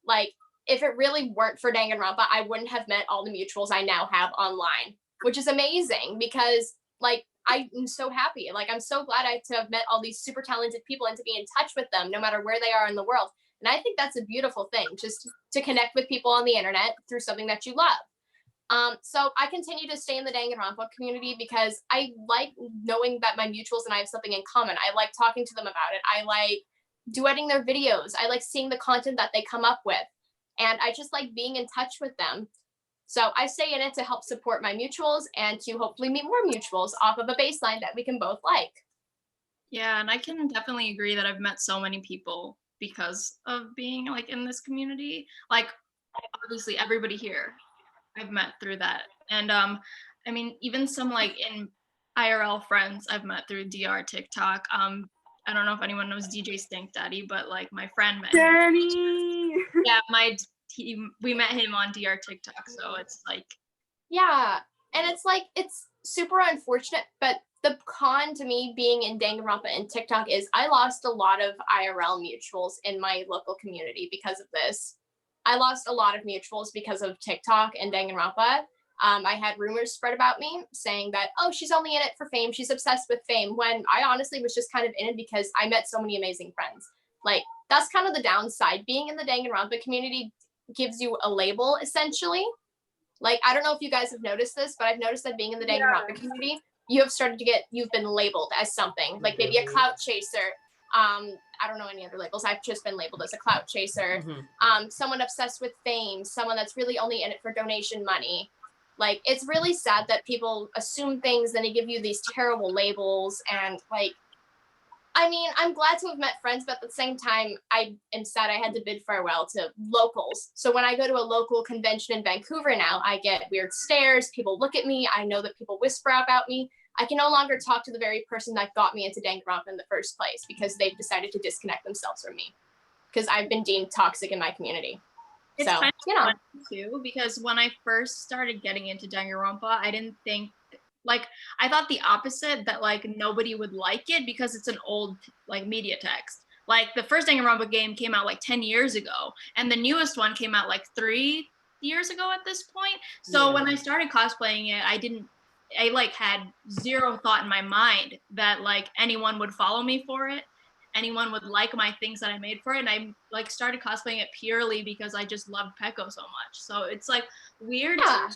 Like, if it really weren't for Danganronpa, I wouldn't have met all the mutuals I now have online, which is amazing because, like, I'm so happy. Like, I'm so glad to have met all these super talented people and to be in touch with them no matter where they are in the world. And I think that's a beautiful thing, just to connect with people on the internet through something that you love. So I continue to stay in the Danganronpa community because I like knowing that my mutuals and I have something in common. I like talking to them about it. I like duetting their videos. I like seeing the content that they come up with. And I just like being in touch with them. So I stay in it to help support my mutuals and to hopefully meet more mutuals off of a baseline that we can both like. Yeah, and I can definitely agree that I've met so many people because of being like in this community. Like obviously everybody here I've met through that. And I mean even some like in IRL friends I've met through DR TikTok. I don't know if anyone knows DJ Stink Daddy, but like my friend met him. Danny! Yeah, we met him on DR TikTok, so it's like yeah, and it's like it's super unfortunate, but the con to me being in Danganronpa and TikTok is I lost a lot of IRL mutuals in my local community because of this. I lost a lot of mutuals because of TikTok and Danganronpa. I had rumors spread about me saying that, oh, she's only in it for fame. She's obsessed with fame, when I honestly was just kind of in it because I met so many amazing friends. Like, that's kind of the downside. Being in the Danganronpa community gives you a label, essentially. Like, I don't know if you guys have noticed this, but I've noticed that being in the Danganronpa community, you've been labeled as something. Like maybe a clout chaser. I don't know any other labels. I've just been labeled as a clout chaser. Someone obsessed with fame, someone that's really only in it for donation money. Like, it's really sad that people assume things, then they give you these terrible labels. And like, I mean, I'm glad to have met friends, but at the same time, I am sad I had to bid farewell to locals. So when I go to a local convention in Vancouver now, I get weird stares. People look at me. I know that people whisper about me. I can no longer talk to the very person that got me into Danganronpa in the first place because they've decided to disconnect themselves from me because I've been deemed toxic in my community. it's So, kind of you know. fun too, because when I first started getting into Danganronpa, I didn't think like I thought the opposite, that like nobody would like it because it's an old like media text. Like the first Danganronpa game came out like 10 years ago, and the newest one came out like 3 years ago at this point. So when I started cosplaying it, I like had zero thought in my mind that like anyone would follow me for it, anyone would like my things that I made for it. And I like started cosplaying it purely because I just loved Peko so much. So it's like weird. Yeah.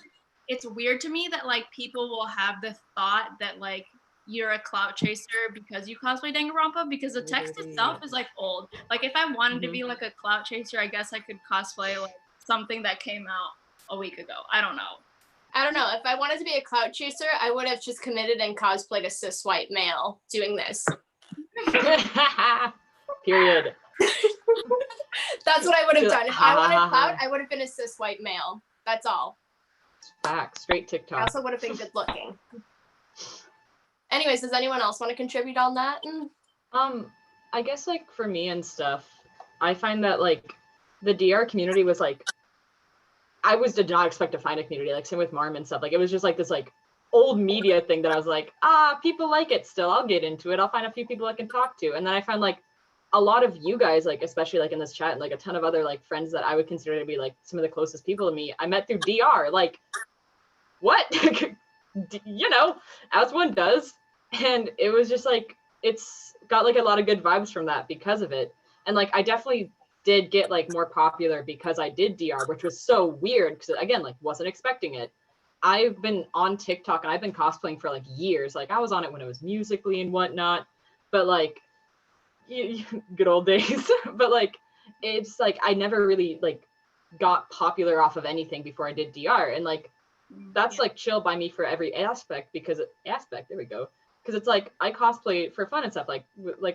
It's weird to me that like people will have the thought that like you're a clout chaser because you cosplay Danganronpa, because the text itself is like old. Like if I wanted to be like a clout chaser, I guess I could cosplay like something that came out a week ago. I don't know. If I wanted to be a clout chaser, I would have just committed and cosplayed a cis white male doing this. Period. That's what I would have done. If I wanted clout, I would have been a cis white male. That's all. Facts. Straight TikTok. I also would have been good looking. Anyways, does anyone else want to contribute on that? I guess like for me and stuff, I find that like the DR community was like, did not expect to find a community, like same with Marm and stuff. Like it was just like this like old media thing that I was like, people like it still. I'll get into it. I'll find a few people I can talk to. And then I found like a lot of you guys, like especially like in this chat, and like a ton of other like friends that I would consider to be like some of the closest people to me, I met through DR. Like, what? You know, as one does. And it was just like, it's got like a lot of good vibes from that because of it. And like I definitely did get like more popular because I did DR, which was so weird because again, like wasn't expecting it. I've been on TikTok and I've been cosplaying for like years. Like I was on it when it was Musically and whatnot, but like good old days. But like it's like I never really like got popular off of anything before I did DR, and like that's like chill by me for every aspect because there we go. Because it's like I cosplay for fun and stuff, like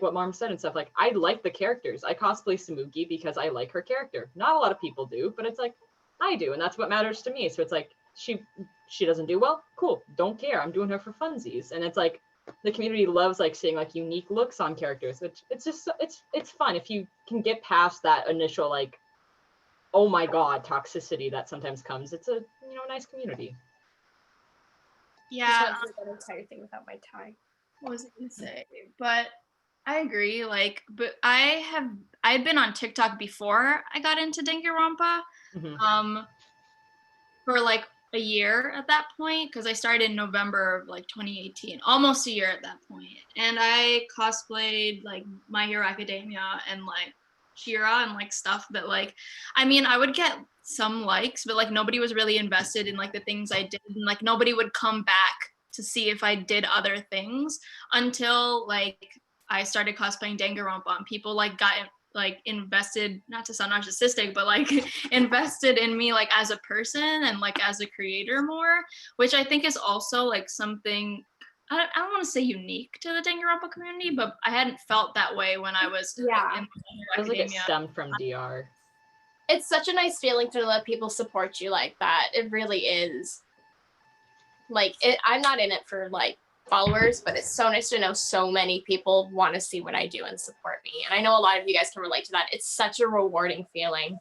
what Mom said and stuff. Like I like the characters. I cosplay Samugi because I like her character. Not a lot of people do, but it's like I do, and that's what matters to me. So it's like she doesn't do well, cool, don't care. I'm doing her for funsies, and it's like the community loves like seeing like unique looks on characters, which it's just it's fun if you can get past that initial like, oh my god, toxicity that sometimes comes. It's a nice community. Yeah. Just went through that entire thing without my tie. What was I gonna say? But I agree. Like, but I I had been on TikTok before I got into Danganronpa. Mhm. For like a year at that point, because I started in November of like 2018, almost a year at that point. And I cosplayed like My Hero Academia and like Shira and like stuff that like, I mean, I would get some likes, but like nobody was really invested in like the things I did, and like nobody would come back to see if I did other things until like I started cosplaying Danganronpa, and people like got like invested, not to sound narcissistic, but like invested in me like as a person and like as a creator more, which I think is also like something I don't want to say unique to the Danganronpa community, but I hadn't felt that way when I was Yeah. in Feels like it academia. stemmed from DR. It's such a nice feeling to let people support you like that. It really is. Like, I'm not in it for like followers, but it's so nice to know so many people want to see what I do and support me. And I know a lot of you guys can relate to that. It's such a rewarding feeling.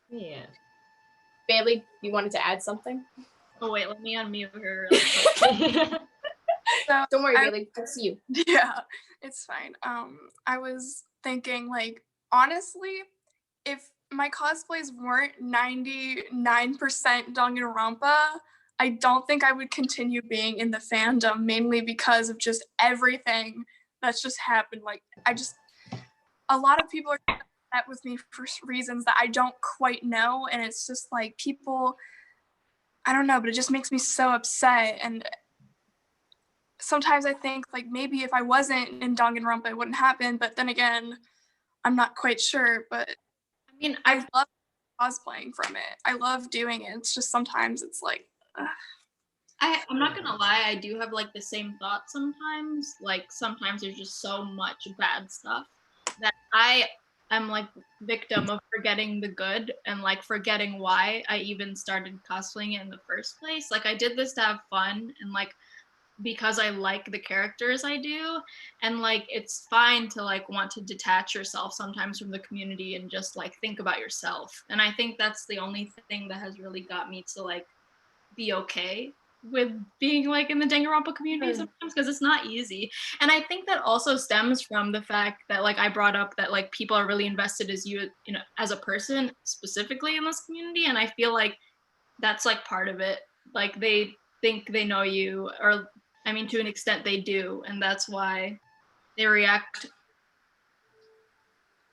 Yeah. Bailey, you wanted to add something? Oh wait, let me unmute her really quick. So Don't worry, Bailey. I'll see you. yeah, it's fine. I was thinking, like, honestly, if my cosplays weren't 99% Danganronpa, I don't think I would continue being in the fandom, mainly because of just everything that's just happened. Like, a lot of people are upset with me for reasons that I don't quite know, and it's just like people, I don't know, but it just makes me so upset. And sometimes I think like maybe if I wasn't in Danganronpa, it wouldn't happen. But then again, I'm not quite sure. But I mean, I love cosplaying from it. I love doing it. It's just sometimes it's like, I'm not gonna lie, I do have like the same thoughts sometimes. Like sometimes there's just so much bad stuff that I'm like victim of forgetting the good and like forgetting why I even started cosplaying it in the first place. Like I did this to have fun and like because I like the characters I do, and like it's fine to like want to detach yourself sometimes from the community and just like think about yourself. And I think that's the only thing that has really got me to like be okay with being like in the Danganronpa community sometimes, because it's not easy. And I think that also stems from the fact that like I brought up that like people are really invested as you know as a person specifically in this community, and I feel like that's like part of it. Like they think they know you, or I mean to an extent they do, and that's why they react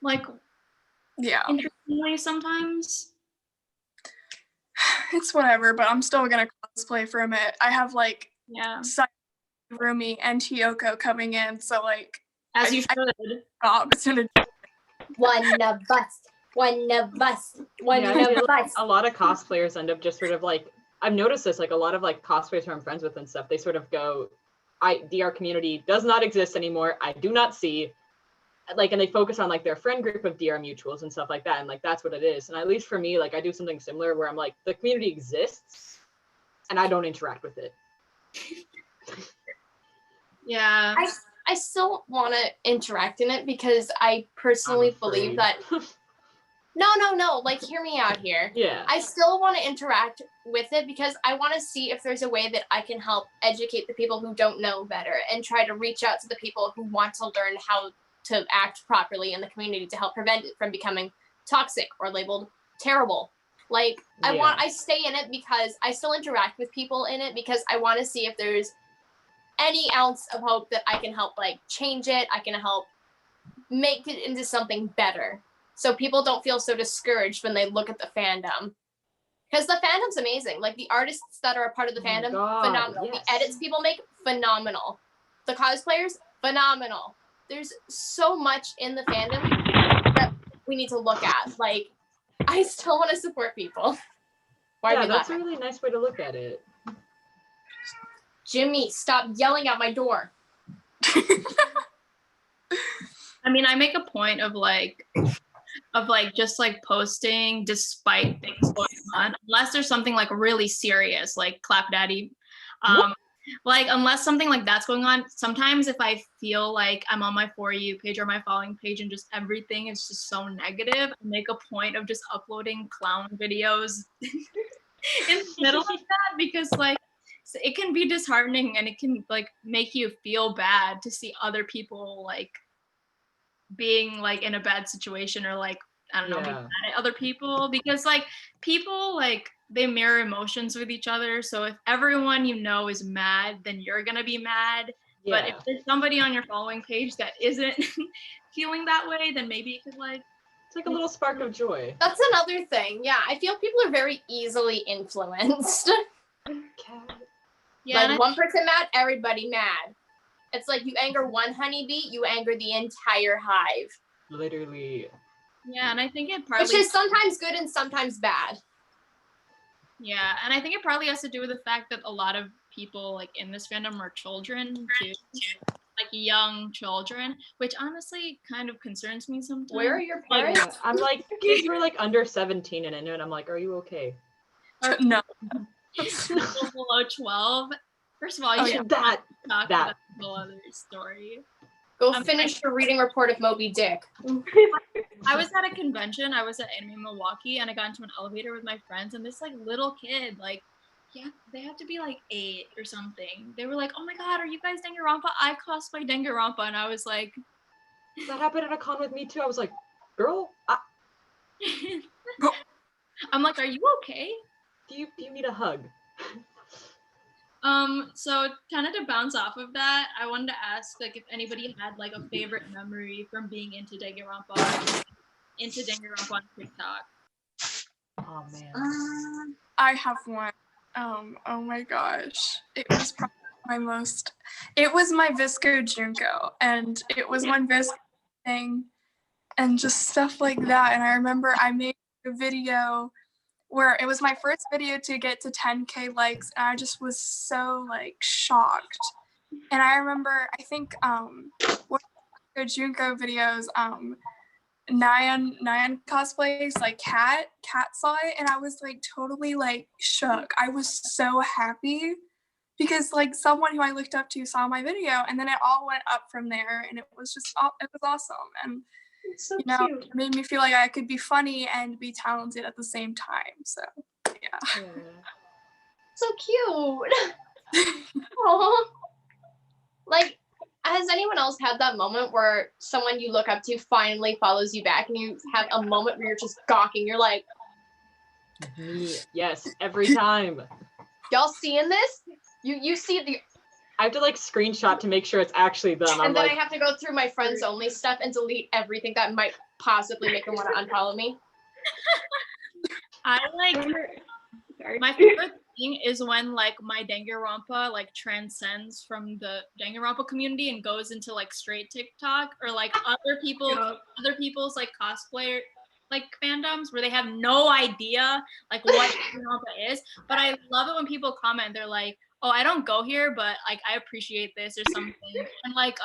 like yeah, interestingly sometimes. it's whatever. But I'm still gonna cosplay from it. I have like Yeah, Rumi and Hiyoko coming in, so like as you should. it's gonna. One of us. One of us. One Yeah, I feel of like us. a lot of cosplayers end up just sort of like, I've noticed this, like a lot of like cosplayers who I'm friends with and stuff, they sort of go, DR community does not exist anymore. I do not see, like, and they focus on like their friend group of DR mutuals and stuff like that. And like, that's what it is. And at least for me, like I do something similar where I'm like, the community exists and I don't interact with it. Yeah. I still want to interact in it because I personally believe that. No. Like, hear me out here. Yeah. I still want to interact with it because I want to see if there's a way that I can help educate the people who don't know better and try to reach out to the people who want to learn how to act properly in the community to help prevent it from becoming toxic or labeled terrible. Like, I stay in it because I still interact with people in it because I want to see if there's any ounce of hope that I can help like change it. I can help make it into something better. So people don't feel so discouraged when they look at the fandom. Because the fandom's amazing. Like the artists that are a part of the fandom, phenomenal. Yes. The edits people make, phenomenal. The cosplayers, phenomenal. There's so much in the fandom that we need to look at. Like, I still want to support people. Why Yeah, are we that's laughing? a really nice way to look at it. Jimmy, stop yelling at my door. I mean, I make a point of like just like posting despite things going on, unless there's something like really serious, like Clap Daddy. Like unless something like that's going on, sometimes if I feel like I'm on my For You page or my following page and just everything is just so negative, I make a point of just uploading clown videos in the middle of that, because like it can be disheartening and it can like make you feel bad to see other people like being like in a bad situation or like I don't know, being Yeah. mad at other people, because like people like they mirror emotions with each other. So if everyone you know is mad, then you're gonna be mad. But if Yeah. there's somebody on your following page that isn't feeling that way, then maybe it could like It's like a little spark of joy. That's another thing. Yeah, I feel people are very easily influenced. yeah. and Like one person mad, everybody mad. It's like you anger one honeybee, you anger the entire hive. Literally. Yeah, and I think it Which partly is sometimes good and sometimes bad. yeah, and I think it probably has to do with the fact that a lot of people like in this fandom are children too, like young children, which honestly kind of concerns me sometimes. Where are your Like, parents? Yeah. I'm like, kids who are like under 17 and into it, I'm like, are you okay? or No. people below 12. First of all, you Oh, should That. talk that. about the whole other story. Go finish your reading report of Moby Dick. I was at a convention. I was at Anime Milwaukee, and I got into an elevator with my friends, and this like little kid, like, yeah, they have to be like 8 or something. They were like, "Oh my god, are you guys Danganronpa? I cosplay Danganronpa," and I was like, That happened at a con with me too. I was like, girl, I'm like, "Are you okay?" do you need a hug? So kind of to bounce off of that, I wanted to ask like if anybody had like a favorite memory from being into Danganronpa on TikTok. Oh man. I have one. Oh my gosh. It was probably it was my Visco Junko, and it was one Visco thing and just stuff like that. And I remember I made a video where it was my first video to get to 10K likes, and I just was so like shocked. And I remember, I think one of the Junko videos, Nyan cosplays, like Cat saw it, and I was like totally like shook. I was so happy because like someone who I looked up to saw my video, and then it all went up from there, and it was awesome. And It's so you know, cute. it made me feel like I could be funny and be talented at the same time. So yeah. So cute. Aw. Like, has anyone else had that moment where someone you look up to finally follows you back and you have a moment where you're just gawking? You're like, Me, yes, every time. y'all seeing this? You see the, I have to like screenshot to make sure it's actually them. I'm and then like, I have to go through my friends only stuff and delete everything that might possibly make them want to unfollow me. I like Sorry. my favorite thing is when like my Danganronpa like transcends from the Danganronpa community and goes into like straight TikTok or like other people's like cosplayer like fandoms where they have no idea like what Danganronpa is. But I love it when people comment. They're like, "Oh, I don't go here, but like I appreciate this or something." And like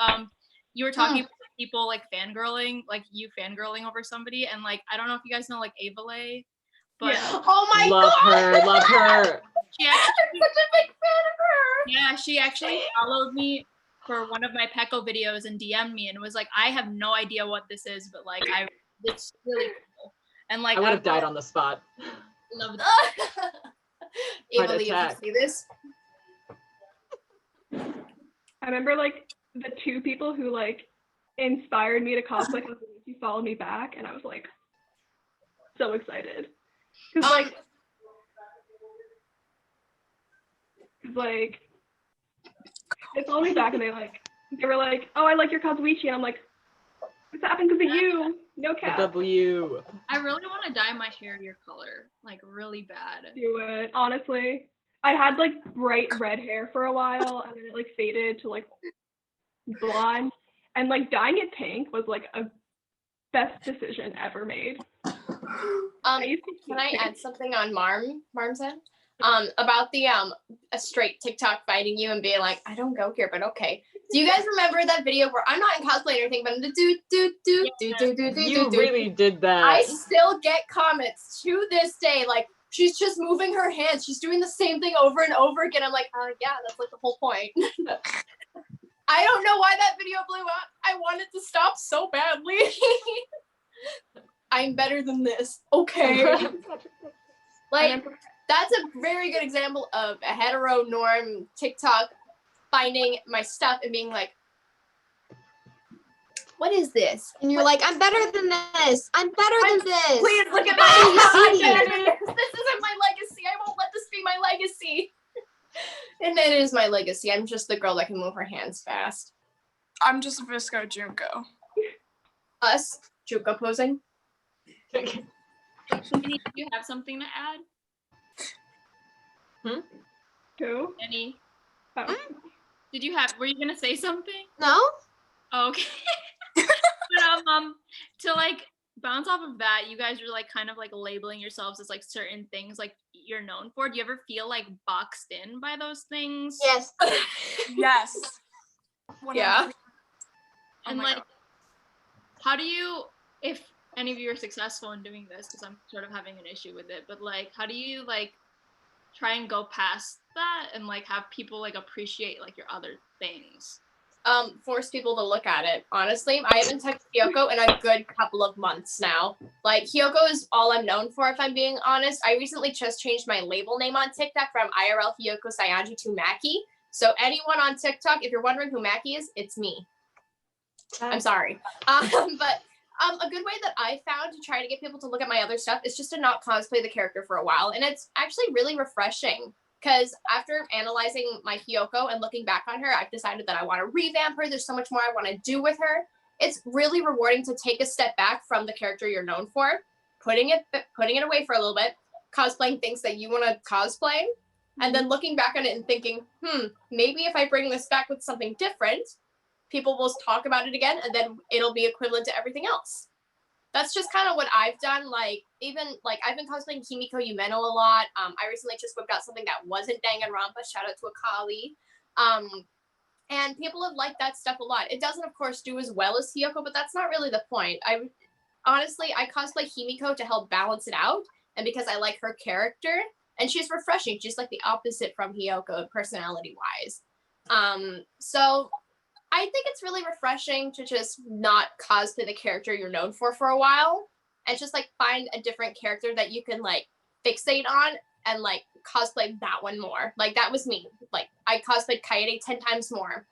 you were talking about people like fangirling, like you fangirling over somebody, and like I don't know if you guys know like Avalay. But Oh my love god! her, love her. she actually, I'm such a big fan of her. yeah, she actually followed me for one of my Pecco videos and DM'd me and was like, I have no idea what this is, but like it's really cool. And like I would have died on the spot. love it. Ava Heart Lee, if attack. you see this, I remember like the 2 people who like inspired me to cosplay Kazuichi followed me back, and I was like so excited. Cause like they followed me back and they were like, "Oh, I like your Kazuichi," and I'm like, "What's happened because of you? No The cap." W. I really want to dye my hair your color, like really bad. Do it. Honestly, I had like bright red hair for a while, and then it like faded to like blonde, and like dyeing it pink was like a best decision ever made. can I add something on Marm's end? About the a straight TikTok fighting you and being like, I don't go here, but okay. Do you guys remember that video where I'm not in cosplay or anything, but I'm the do. You really did that. I still get comments to this day like she's just moving her hands. She's doing the same thing over and over again. I'm like, yeah, that's like the whole point. I don't know why that video blew up. I wanted to stop so badly. I'm better than this. Okay. Like, that's a very good example of a hetero norm TikTok finding my stuff and being like, what is this? And you're like, I'm better than this. I'm better than this. Please look at my I'm identity. This isn't my legacy. I won't let this be my legacy. And it is my legacy. I'm just the girl that can move her hands fast. I'm just Visco Junko. Us, Juka posing. Jenny, do you have something to add? Who? Jenny, Oh. were you gonna say something? No? Oh, okay. But to like bounce off of that, you guys are like kind of like labeling yourselves as like certain things like you're known for. Do you ever feel like boxed in by those things? Yes. Yes. Yeah. 100%. Oh And my like, God. how do you, if any of you are successful in doing this, because I'm sort of having an issue with it, but like, how do you like try and go past that and like have people like appreciate like your other things? Force people to look at it. Honestly, I haven't touched Hyoko in a good couple of months now. Like, Hyoko is all I'm known for, if I'm being honest. I recently just changed my label name on TikTok from IRL Hyoko Sayaji to Maki. So anyone on TikTok, if you're wondering who Maki is, it's me. I'm sorry. But a good way that I found to try to get people to look at my other stuff is just to not cosplay the character for a while. And it's actually really refreshing. Because after analyzing my Hyoko and looking back on her, I've decided that I want to revamp her. There's so much more I want to do with her. It's really rewarding to take a step back from the character you're known for, putting it away for a little bit, cosplaying things that you want to cosplay, and then looking back on it and thinking, maybe if I bring this back with something different, people will talk about it again, and then it'll be equivalent to everything else. That's just kind of what I've done. Like, even like I've been cosplaying Kimiko Yumeno a lot. I recently just whipped out something that wasn't Danganronpa. Shout out to Akali. And people have liked that stuff a lot. It doesn't, of course, do as well as Hyoko, but that's not really the point. I cosplay Himiko to help balance it out, and because I like her character, and she's refreshing, she's like the opposite from Hyoko personality-wise. So I think it's really refreshing to just not cosplay the character you're known for a while, and just like find a different character that you can like fixate on and like cosplay that one more. Like, that was me. Like, I cosplayed Kaede 10 times more,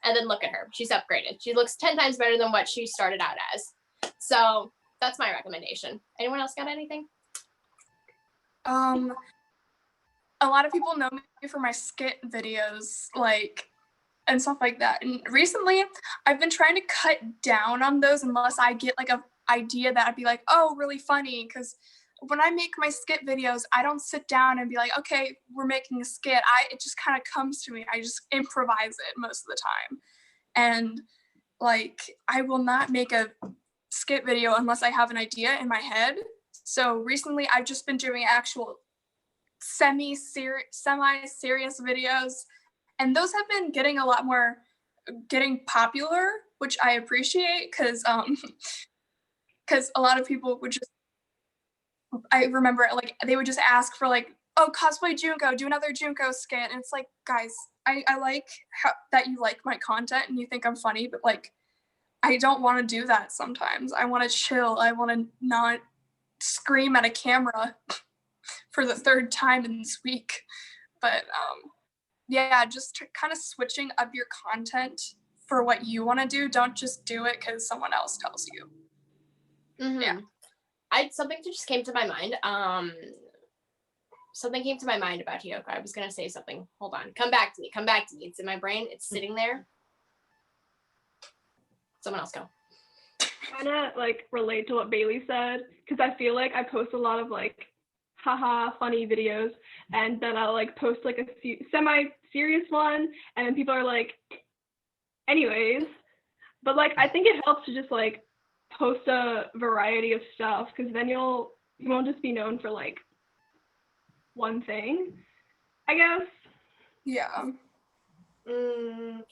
and then look at her. She's upgraded. She looks 10 times better than what she started out as. So that's my recommendation. Anyone else got anything? A lot of people know me for my skit videos, like, and stuff like that. And recently, I've been trying to cut down on those unless I get like an idea that I'd be like, oh, really funny. Because when I make my skit videos, I don't sit down and be like, okay, we're making a skit. It just kind of comes to me. I just improvise it most of the time. And like, I will not make a skit video unless I have an idea in my head. So recently, I've just been doing actual semi-serious videos, and those have been getting popular, which I appreciate, because a lot of people would just, I remember like they would just ask for like, oh, cosplay Junko, do another Junko skit, and it's like, guys, I like that you like my content and you think I'm funny, but like, I don't want to do that sometimes. I want to chill. I want to not scream at a camera for the third time in this week. But yeah, just kind of switching up your content for what you want to do. Don't just do it because someone else tells you. Mm-hmm. Yeah. Something just came to my mind. Something came to my mind about Hyoko. I was gonna say something. Hold on. Come back to me. It's in my brain. It's sitting there. Someone else go. Kind of like relate to what Bailey said, because I feel like I post a lot of like haha funny videos, and then I'll like post like a semi-serious one, and then people are like, anyways. But like, I think it helps to just like post a variety of stuff, because then you won't just be known for like one thing, I guess. Yeah.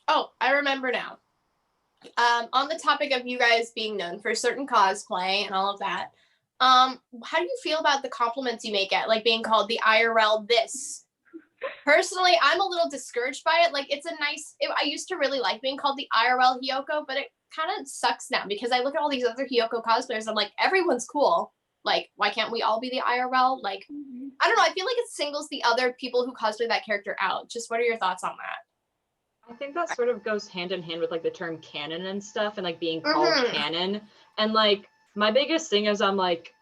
Oh, I remember now. On the topic of you guys being known for certain cosplay and all of that, how do you feel about the compliments you may get, like being called the IRL this? Personally, I'm a little discouraged by it. Like, it's I used to really like being called the IRL Hyoko, but it kind of sucks now because I look at all these other Hyoko cosplayers, I'm like, everyone's cool. Like, why can't we all be the IRL? Like, I don't know. I feel like it singles the other people who cosplay that character out. Just what are your thoughts on that? I think that sort of goes hand in hand with like the term canon and stuff and like being called canon. And like my biggest thing is I'm like,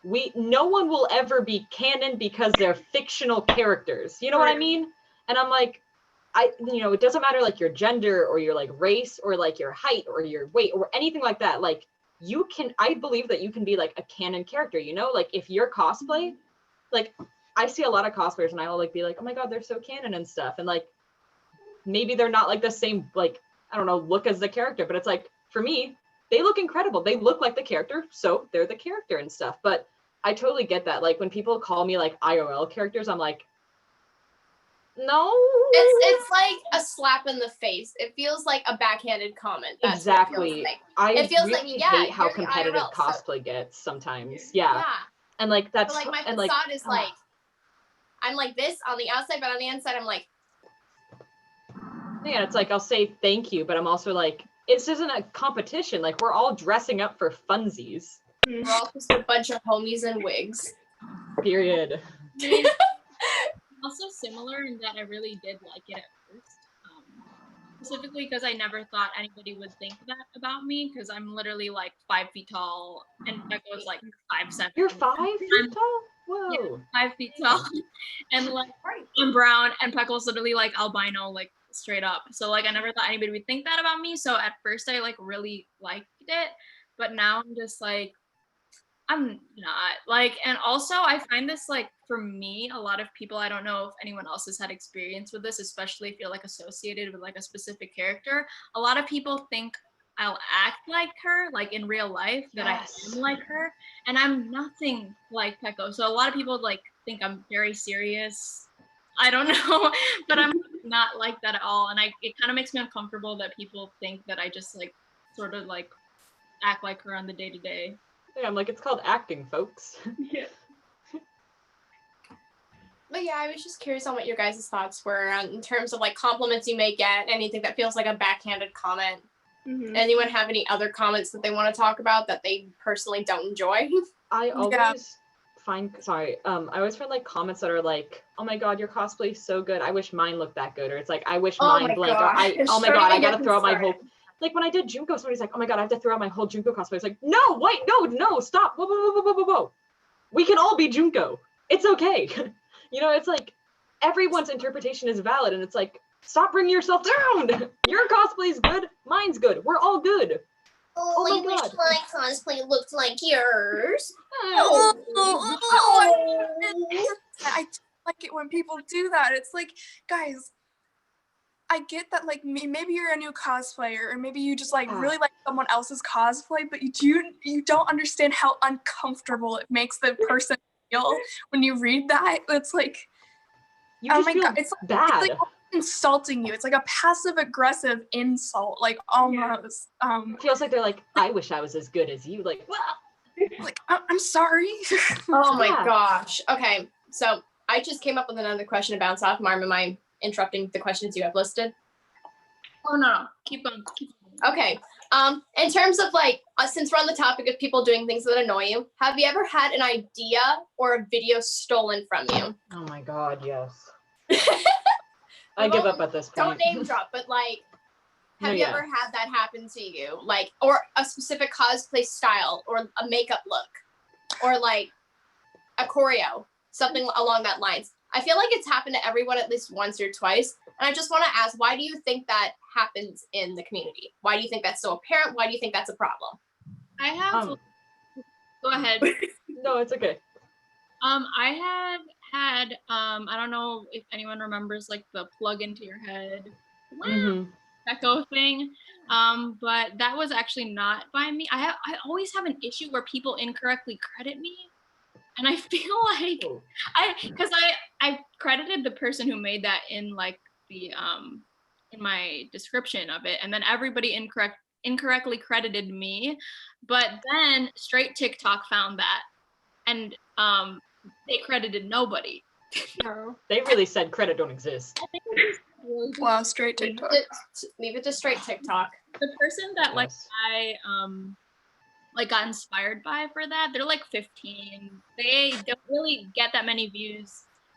no one will ever be canon because they're fictional characters. You know what I mean? And I'm like, it doesn't matter like your gender or your like race or like your height or your weight or anything like that. Like I believe that you can be like a canon character, like if you're cosplay, like I see a lot of cosplayers and I'll like be like, oh my God, they're so canon and stuff. And like, maybe they're not like the same, like, I don't know, look as the character, but it's like, for me, they look incredible. They look like the character, so they're the character and stuff. But I totally get that. Like when people call me like IRL characters, I'm like, no. It's like a slap in the face. It feels like a backhanded comment. That's exactly. It feels like hate how competitive IRL, cosplay gets sometimes. Yeah. And like that's but, like my facade is like I'm like this on the outside, but on the inside I'm like. Yeah, it's like I'll say thank you, but I'm also like, this isn't a competition. Like we're all dressing up for funsies. We're all just a bunch of homies in wigs. Period. I mean, also similar in that I really did like it at first. Specifically because I never thought anybody would think that about me because I'm literally like 5 feet tall and Becca was like 5'7". You're 5 feet tall? Whoa. Yeah, 5 feet tall. And like I'm brown and Peckle's literally like albino, like straight up. So like I never thought anybody would think that about me. So at first I like really liked it, but now I'm just like I'm not like, and also I find this like for me, a lot of people, I don't know if anyone else has had experience with this, especially if you're like associated with like a specific character. A lot of people think I'll act like her, like in real life, that I am like her, and I'm nothing like Peko. So a lot of people like think I'm very serious. I don't know, but I'm not like that at all. And it kind of makes me uncomfortable that people think that I just like sort of like act like her on the day to day. Yeah, I'm like, it's called acting, folks. Yeah. But yeah, I was just curious on what your guys' thoughts were in terms of like compliments you may get, anything that feels like a backhanded comment. Mm-hmm. Anyone have any other comments that they want to talk about that they personally don't enjoy? I always find like comments that are like, oh my God, your cosplay is so good. I wish mine looked that good. Or it's like, I wish mine blinked. Or oh my God, I gotta throw out my whole. Like when I did Junko, somebody's like, oh my God, I have to throw out my whole Junko cosplay. It's like, no, wait, no, stop. Whoa. We can all be Junko. It's okay. It's like everyone's interpretation is valid. And it's like, stop bringing yourself down. Your cosplay is good. Mine's good. We're all good. Oh my I wish God. my cosplay looked like yours. I don't like it when people do that. It's like, guys, I get that, like, maybe you're a new cosplayer, or maybe you just like really like someone else's cosplay, but you don't understand how uncomfortable it makes the person feel when you read that. It's like, you just feel it's bad. It's like insulting you. It's like a passive aggressive insult, like almost. It feels like they're like, I wish I was as good as you. Like, like I'm sorry. Oh my gosh. Okay, so I just came up with another question to bounce off. Marm, am I interrupting the questions you have listed? Oh no, keep on. Okay. In terms of like, since we're on the topic of people doing things that annoy you, have you ever had an idea or a video stolen from you? oh my God, yes. I give up at this point. Don't name drop, but like, have you ever had that happen to you? Like, or a specific cosplay style, or a makeup look, or like a choreo, something along that lines. I feel like it's happened to everyone at least once or twice. And I just want to ask, why do you think that happens in the community? Why do you think that's so apparent? Why do you think that's a problem? I have. Go ahead. No, it's okay. I have had. I don't know if anyone remembers like the plug into your head echo thing. But that was actually not by me. I always have an issue where people incorrectly credit me. And I feel like I credited the person who made that in like the in my description of it, and then everybody incorrectly credited me, but then straight TikTok found that, and they credited nobody. No. They really said credit don't exist. Wow, straight TikTok. Leave it to straight TikTok. The person that like I like got inspired by for that, they're like 15. They don't really get that many views,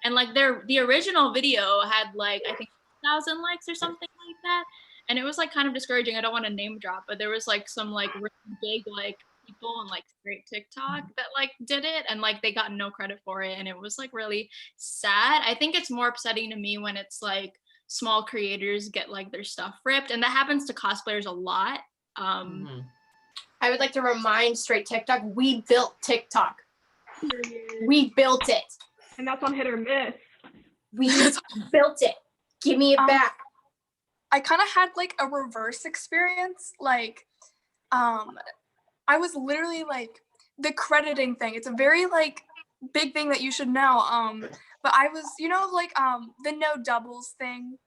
and like the original video had like I think 1,000 likes or something like that. And it was like kind of discouraging. I don't want to name drop, but there was like some like really big like people on like straight TikTok that like did it, and like they got no credit for it, and it was like really sad. I think it's more upsetting to me when it's like small creators get like their stuff ripped, and that happens to cosplayers a lot. I would like to remind straight TikTok, we built TikTok. We built it. And that's on hit or miss. We built it. Give me it back. I kind of had like a reverse experience. Like, I was literally like the crediting thing. It's a very like big thing that you should know. But I was, like the no doubles thing.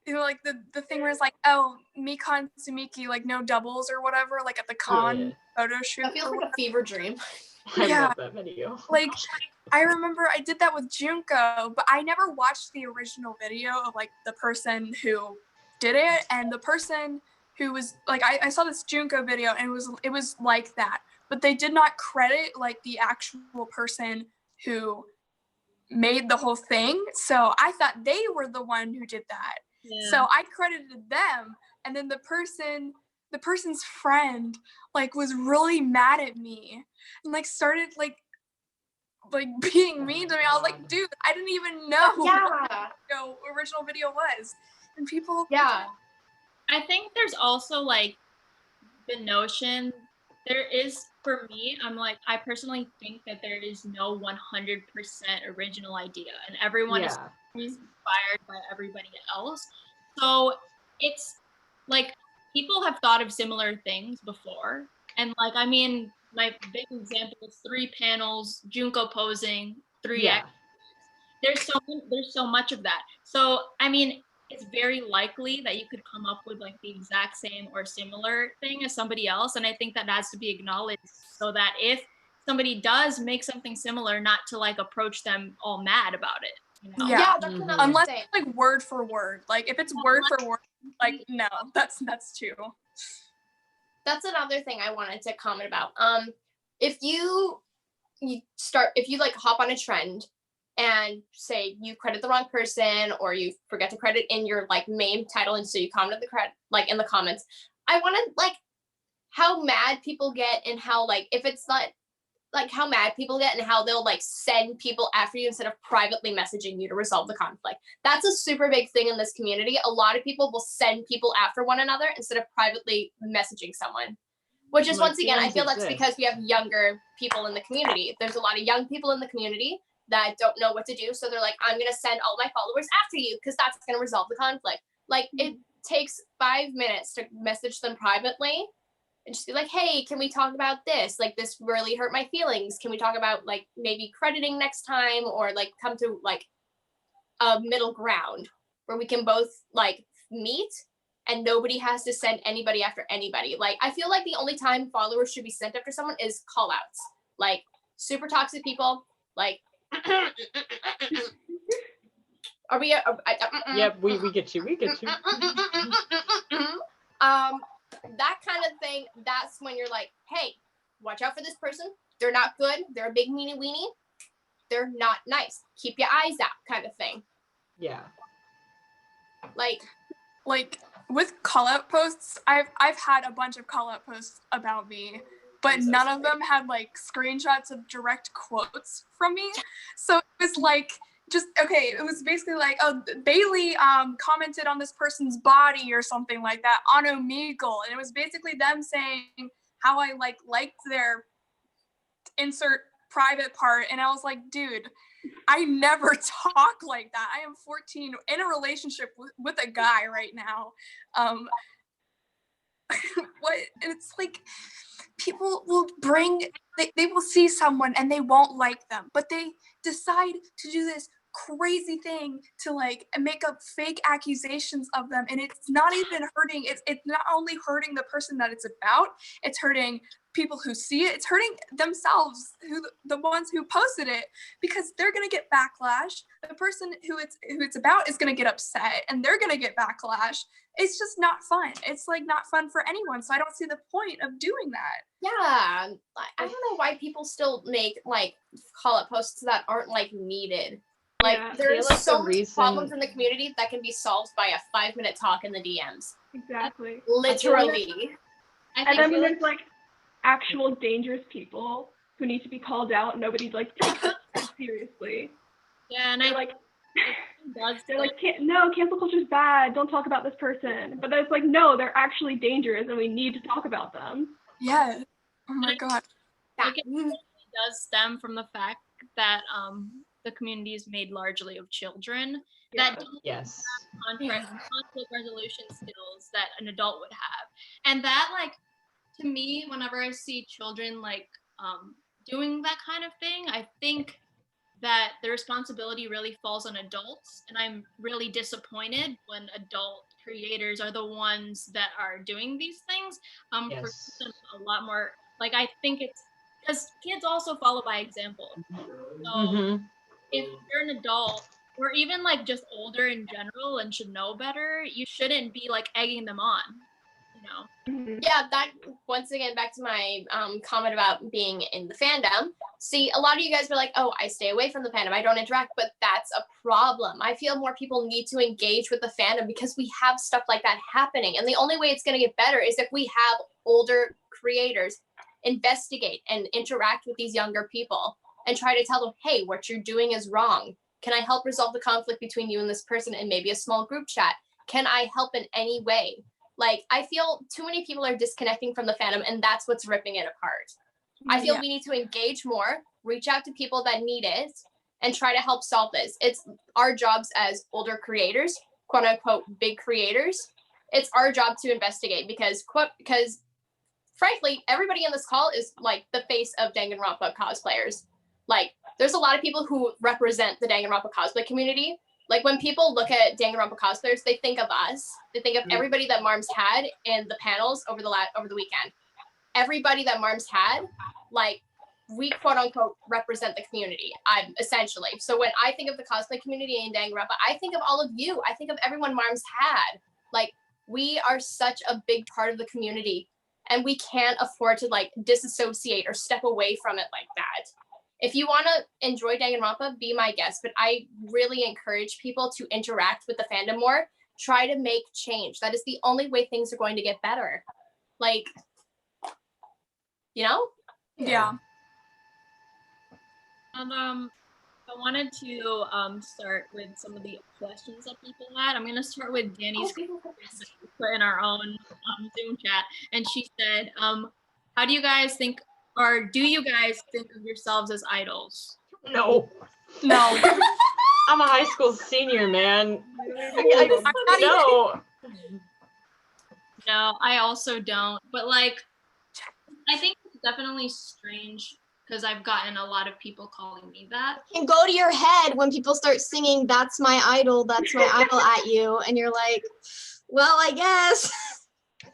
Like the thing where it's like, oh, Mikon Sumiki, like no doubles or whatever, like at the con photo shoot. That feels like a fever dream. I love that video. Like, I remember I did that with Junko, but I never watched the original video of like the person who did it, and the person who was like, I saw this Junko video and it was like that, but they did not credit like the actual person who made the whole thing. So I thought they were the one who did that. Yeah. So I credited them, and then the person's friend like was really mad at me and like started like being mean to me. I was like, dude, I didn't even know what the original video was. And people I think there's also like the notion there is, for me, I personally think that there is no 100% original idea, and everyone is inspired by everybody else. So it's like people have thought of similar things before, and like, I mean, my big example is 3 panels, Junko posing, 3x. There's so much of that. So I mean, it's very likely that you could come up with like the exact same or similar thing as somebody else, and I think that has to be acknowledged, so that if somebody does make something similar, not to like approach them all mad about it. Yeah, that's another unless thing. it's like word for word. Like if it's word for word, like no, that's too. That's another thing I wanted to comment about. If you like hop on a trend and say you credit the wrong person, or you forget to credit in your like main title, and so you comment in the comments, I want to like how mad people get, and how like if it's not like how mad people get, and how they'll like send people after you instead of privately messaging you to resolve the conflict. That's a super big thing in this community. A lot of people will send people after one another instead of privately messaging someone, which is, once again, I feel that's because we have younger people in the community. There's a lot of young people in the community that don't know what to do, so they're like, I'm gonna send all my followers after you because that's gonna resolve the conflict. Like, it takes 5 minutes to message them privately and just be like, hey, can we talk about this? Like, this really hurt my feelings. Can we talk about like maybe crediting next time, or like come to like a middle ground where we can both like meet and nobody has to send anybody after anybody. Like, I feel like the only time followers should be sent after someone is call outs. Like, super toxic people, like are we Yep, we get you. That kind of thing. That's when you're like, hey, watch out for this person. They're not good. They're a big meanie weenie. They're not nice. Keep your eyes out, kind of thing. Yeah. Like with call out posts, I've had a bunch of call out posts about me, but none of them had like screenshots of direct quotes from me. So it was like, it was basically like, oh, Bailey commented on this person's body or something like that on Omegle, and it was basically them saying how I liked their insert private part, and I was like, dude, I never talk like that. I am 14 in a relationship with a guy right now. What? And it's like, people will they will see someone and they won't like them, but they decide to do this crazy thing to like make up fake accusations of them, and it's not even hurting. It's not only hurting the person that it's about, it's hurting people who see it. It's hurting themselves, the ones who posted it, because they're gonna get backlash. The person who it's about is gonna get upset, and they're gonna get backlash. It's just not fun. It's like not fun for anyone. So I don't see the point of doing that. Yeah, I don't know why people still make like call out posts that aren't like needed. Like Yeah. there are feel like so the many reason- problems in the community that can be solved by a 5-minute talk in the DMs. Exactly. Literally. I And think then when feel there's like actual dangerous people who need to be called out, nobody like takes it seriously. yeah, and They're I like, does they're like, no, cancel culture's bad. Don't talk about this person. But then it's like, no, they're actually dangerous, and we need to talk about them. Yeah. Oh my god. like, it really does stem from the fact that the community is made largely of children that don't Yes. conflict resolution skills that an adult would have. And that, like, to me, whenever I see children like doing that kind of thing, I think that the responsibility really falls on adults. And I'm really disappointed when adult creators are the ones that are doing these things. For Yes. them a lot more, like, I think it's because kids also follow by example. So Mm-hmm. if you're an adult or even like just older in general and should know better, you shouldn't be like egging them on, you know? Mhm. Yeah, that once again back to my comment about being in the fandom. See, a lot of you guys were like, "Oh, I stay away from the fandom. I don't interact," but that's a problem. I feel more people need to engage with the fandom because we have stuff like that happening, and the only way it's going to get better is if we have older creators investigate and interact with these younger people and try to tell them, "Hey, what you're doing is wrong. Can I help resolve the conflict between you and this person in maybe a small group chat? Can I help in any way?" Like, I feel too many people are disconnecting from the fandom, and that's what's ripping it apart. I feel Yeah. we need to engage more, reach out to people that need it, and try to help solve this. It's our jobs as older creators, quote unquote, big creators. It's our job to investigate because frankly, everybody in this call is like the face of Danganronpa cosplayers. Like, there's a lot of people who represent the Danganronpa cosplay community. Like, when people look at Danganronpa cosplayers, they think of us. They think of everybody that Marms had in the panels over the weekend. Everybody that Marms had, like, we quote unquote represent the community. Essentially. So when I think of the cosplay community in Danganronpa, I think of all of you. I think of everyone Marms had. Like, we are such a big part of the community, and we can't afford to like disassociate or step away from it like that. If you want to enjoy Danganronpa, be my guest, but I really encourage people to interact with the fandom more. Try to make change. That is the only way things are going to get better. Like, you know? Yeah. And I wanted to start with some of the questions that people had. I'm gonna start with Danny's question that we put in our own Zoom chat, and she said, "How do you guys think, or do you guys think of yourselves as idols?" No. No. I'm a high school senior, man. I'm not even- No. No, I also don't. But like, I think it's definitely strange because I've gotten a lot of people calling me that. And go to your head when people start singing, "That's my idol, that's my idol" at you, and you're like, well, I guess.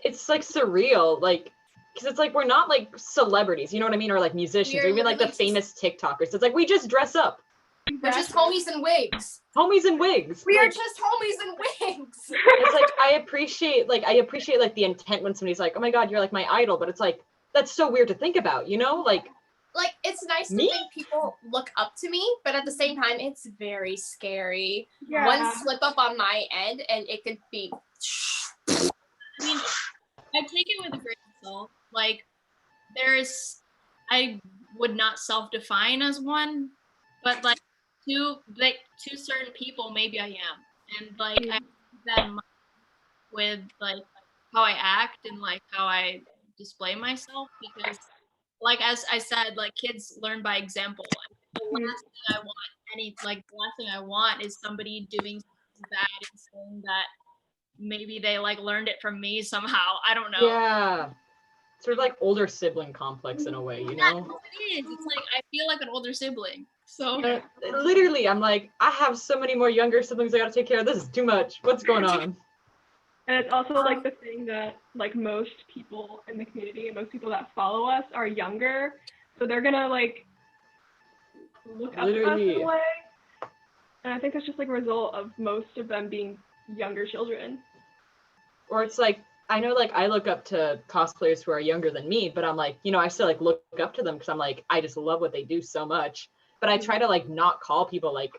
It's like surreal, like, because it's like we're not like celebrities, you know what I mean, or like musicians, We're or even like the literally famous TikTokers. It's like we just dress up, We're just homies in wigs. homies in wigs. We are Like, just homies in wigs. it's like I appreciate like the intent when somebody's like, "Oh my God, you're like my idol," but it's like that's so weird to think about, you know, like. Like, it's nice to Me? think people look up to me, but at the same time, it's very scary. Yeah. One slip up on my end, and it could be. I mean, I take it with a grain of salt. Like, I would not self-define as one, but like to certain people, maybe I am, and like I keep that in mind with like how I act and like how I display myself because, like as I said, like kids learn by example. The last thing I want, the last thing I want is somebody doing something bad and saying that maybe they like learned it from me somehow. I don't know. Yeah. Sort of like older sibling complex in a way, you That's know? what it is. It's like I feel like an older sibling. So Literally, I'm like, I have so many more younger siblings I gotta take care of. This is too much. What's going on? And it's also like the thing that like most people in the community and most people that follow us are younger, so they're gonna like look up to us in Literally. a way. And I think that's just like a result of most of them being younger children. Or it's like, I know like I look up to cosplayers who are younger than me, but I'm like, you know, I still like look up to them because I'm like, I just love what they do so much. But I try to like not call people like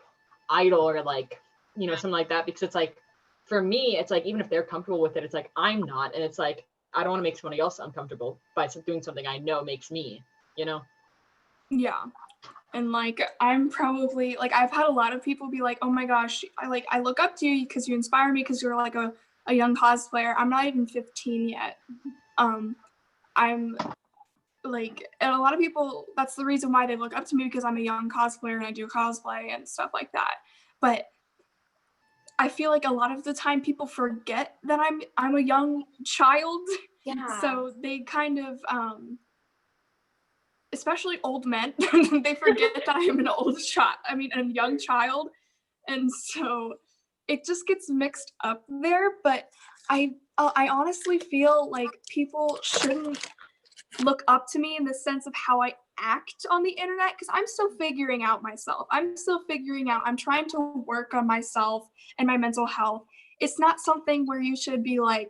idol or like, you know, something like that, because it's like, for me, it's like, even if they're comfortable with it, it's like, I'm not. And it's like, I don't want to make somebody else uncomfortable by doing something I know makes me, you know? Yeah. And like, I'm probably like, I've had a lot of people be like, oh my gosh, I look up to you because you inspire me because you're like a young cosplayer. I'm not even 15 yet. I'm like, and a lot of people, that's the reason why they look up to me, because I'm a young cosplayer and I do cosplay and stuff like that. But I feel like a lot of the time people forget that I'm a young child. Yeah. So they kind of, especially old men, they forget that I am an a young child. And so it just gets mixed up there. But I honestly feel like people shouldn't look up to me in the sense of how I act on the internet, because I'm still figuring out myself. I'm trying to work on myself and my mental health. It's not something where you should be like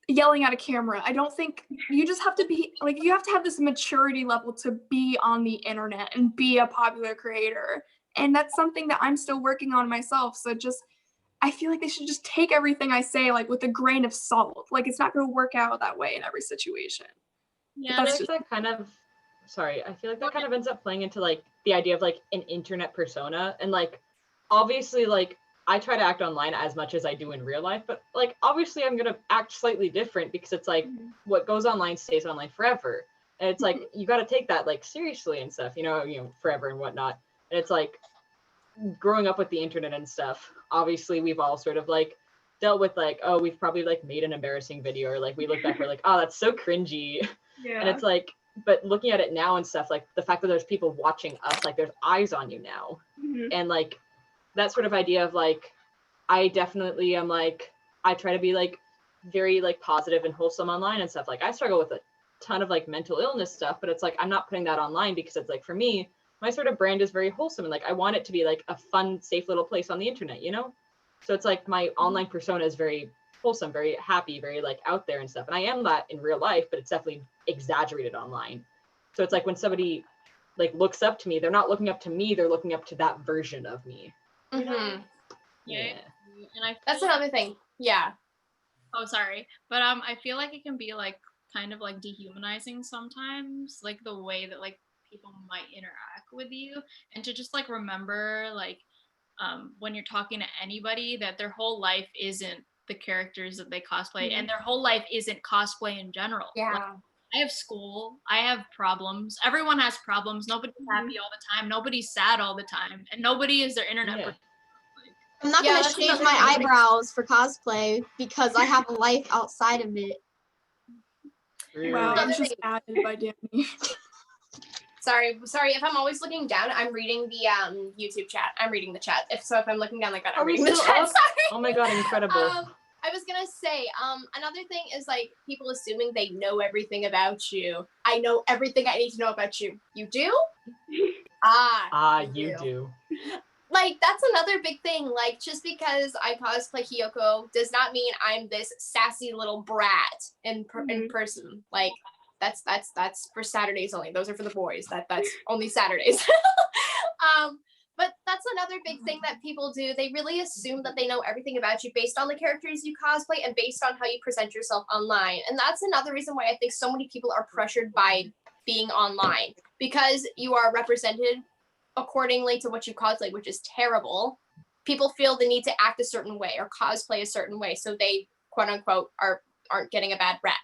yelling at a camera. I don't think you just have to be like, you have to have this maturity level to be on the internet and be a popular creator. And that's something that I'm still working on myself. So I feel like they should just take everything I say like with a grain of salt. Like, it's not going to work out that way in every situation. Yeah, I feel like that kind of ends up playing into like the idea of like an internet persona. And like, obviously, like, I try to act online as much as I do in real life, but like, obviously I'm going to act slightly different, because it's like what goes online stays online forever. And it's like, you got to take that like seriously and stuff, you know, forever and whatnot. And it's like, growing up with the internet and stuff, obviously we've all sort of like dealt with like, oh, we've probably like made an embarrassing video, or like we look back, we're like, oh, that's so cringy. Yeah. And it's like, but looking at it now and stuff, like the fact that there's people watching us, like there's eyes on you now. Mhm. And like that sort of idea of like, I definitely am like, I try to be like very like positive and wholesome online and stuff. Like I struggle with a ton of like mental illness stuff, but it's like, I'm not putting that online, because it's like, for me, my sort of brand is very wholesome, and like I want it to be like a fun, safe little place on the internet, you know? So it's like my online persona is very wholesome, very happy, very like out there and stuff. And I am that in real life, but it's definitely exaggerated online. So it's like when somebody like looks up to me, they're not looking up to me, they're looking up to that version of me. Mm-hmm. Yeah. And I That's feel another thing. Yeah. Oh, sorry. But I feel like it can be like kind of like dehumanizing sometimes, like the way that like people might interact with you, and to just like remember like when you're talking to anybody that their whole life isn't the characters that they cosplay, and their whole life isn't cosplay in general. Yeah. Like, I have school, I have problems. Everyone has problems. Nobody's happy all the time. Nobody's sad all the time, and nobody is their internet Yeah. person. I'm not Yeah, gonna that's shave another my thing. eyebrows for cosplay because I have a life outside of it. Wow, Another this is thing- added by Danny. Sorry. If I'm always looking down, I'm reading the YouTube chat. I'm reading the chat. If I'm looking down like that, I'm Are we reading the still chat. up? Sorry. Oh my God, incredible. I was gonna say, another thing is like people assuming they know everything about you. I know everything I need to know about you. You do? You do. Like, that's another big thing. Like, just because I cosplay Hiyoko does not mean I'm this sassy little brat in person. Like, that's for Saturdays only. Those are for the boys. That's only Saturdays. But that's another big thing that people do. They really assume that they know everything about you based on the characters you cosplay and based on how you present yourself online. And that's another reason why I think so many people are pressured by being online, because you are represented accordingly to what you cosplay, which is terrible. People feel the need to act a certain way or cosplay a certain way, so they quote unquote aren't getting a bad rep.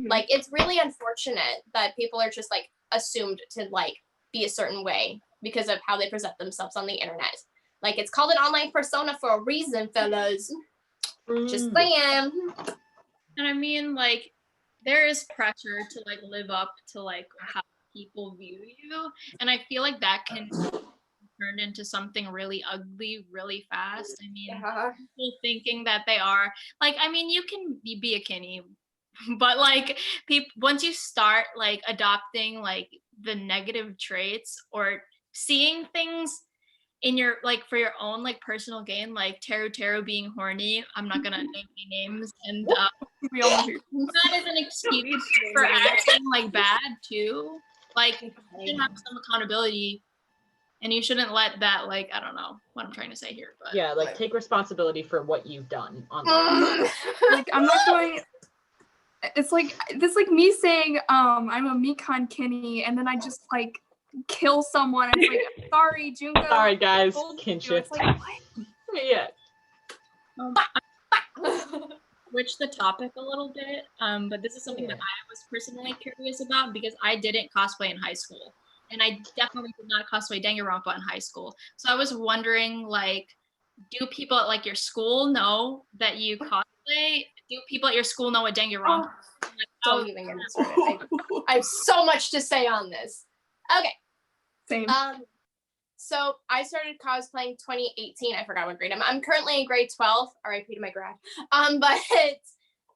Like, it's really unfortunate that people are just like assumed to like be a certain way because of how they present themselves on the internet. Like, it's called an online persona for a reason, fellas. Just saying. And I mean, like, there is pressure to like live up to like how people view you, and I feel like that can turn into something really ugly really fast. I mean, people thinking that they are like, I mean, you can be a kinny, but like people, once you start like adopting like the negative traits or seeing things in your like for your own like personal gain, like Teru being horny, I'm not gonna name any names, and We all know who. that is an excuse for acting like bad too. Like, you should have some accountability And you shouldn't let that, like, I don't know what I'm trying to say here, but Yeah, like take responsibility for what you've done online. Like I'm not going. It's like me saying I'm a Mikan Kinney, and then I just like kill someone. And it's like sorry, Junko. Sorry guys, told you. kinship. It's like what? Yeah. switch the topic a little bit. But this is something that I was personally curious about because I didn't cosplay in high school. And I definitely did not cosplay Danganronpa in high school. So I was wondering, like, do people at like your school know that you cosplay? Do people at your school know what Danganronpa is? Like, Don't even get me started. I have so much to say on this. Okay. Same. So I started cosplaying 2018. I forgot what grade I'm currently in grade 12. RIP to my grad. But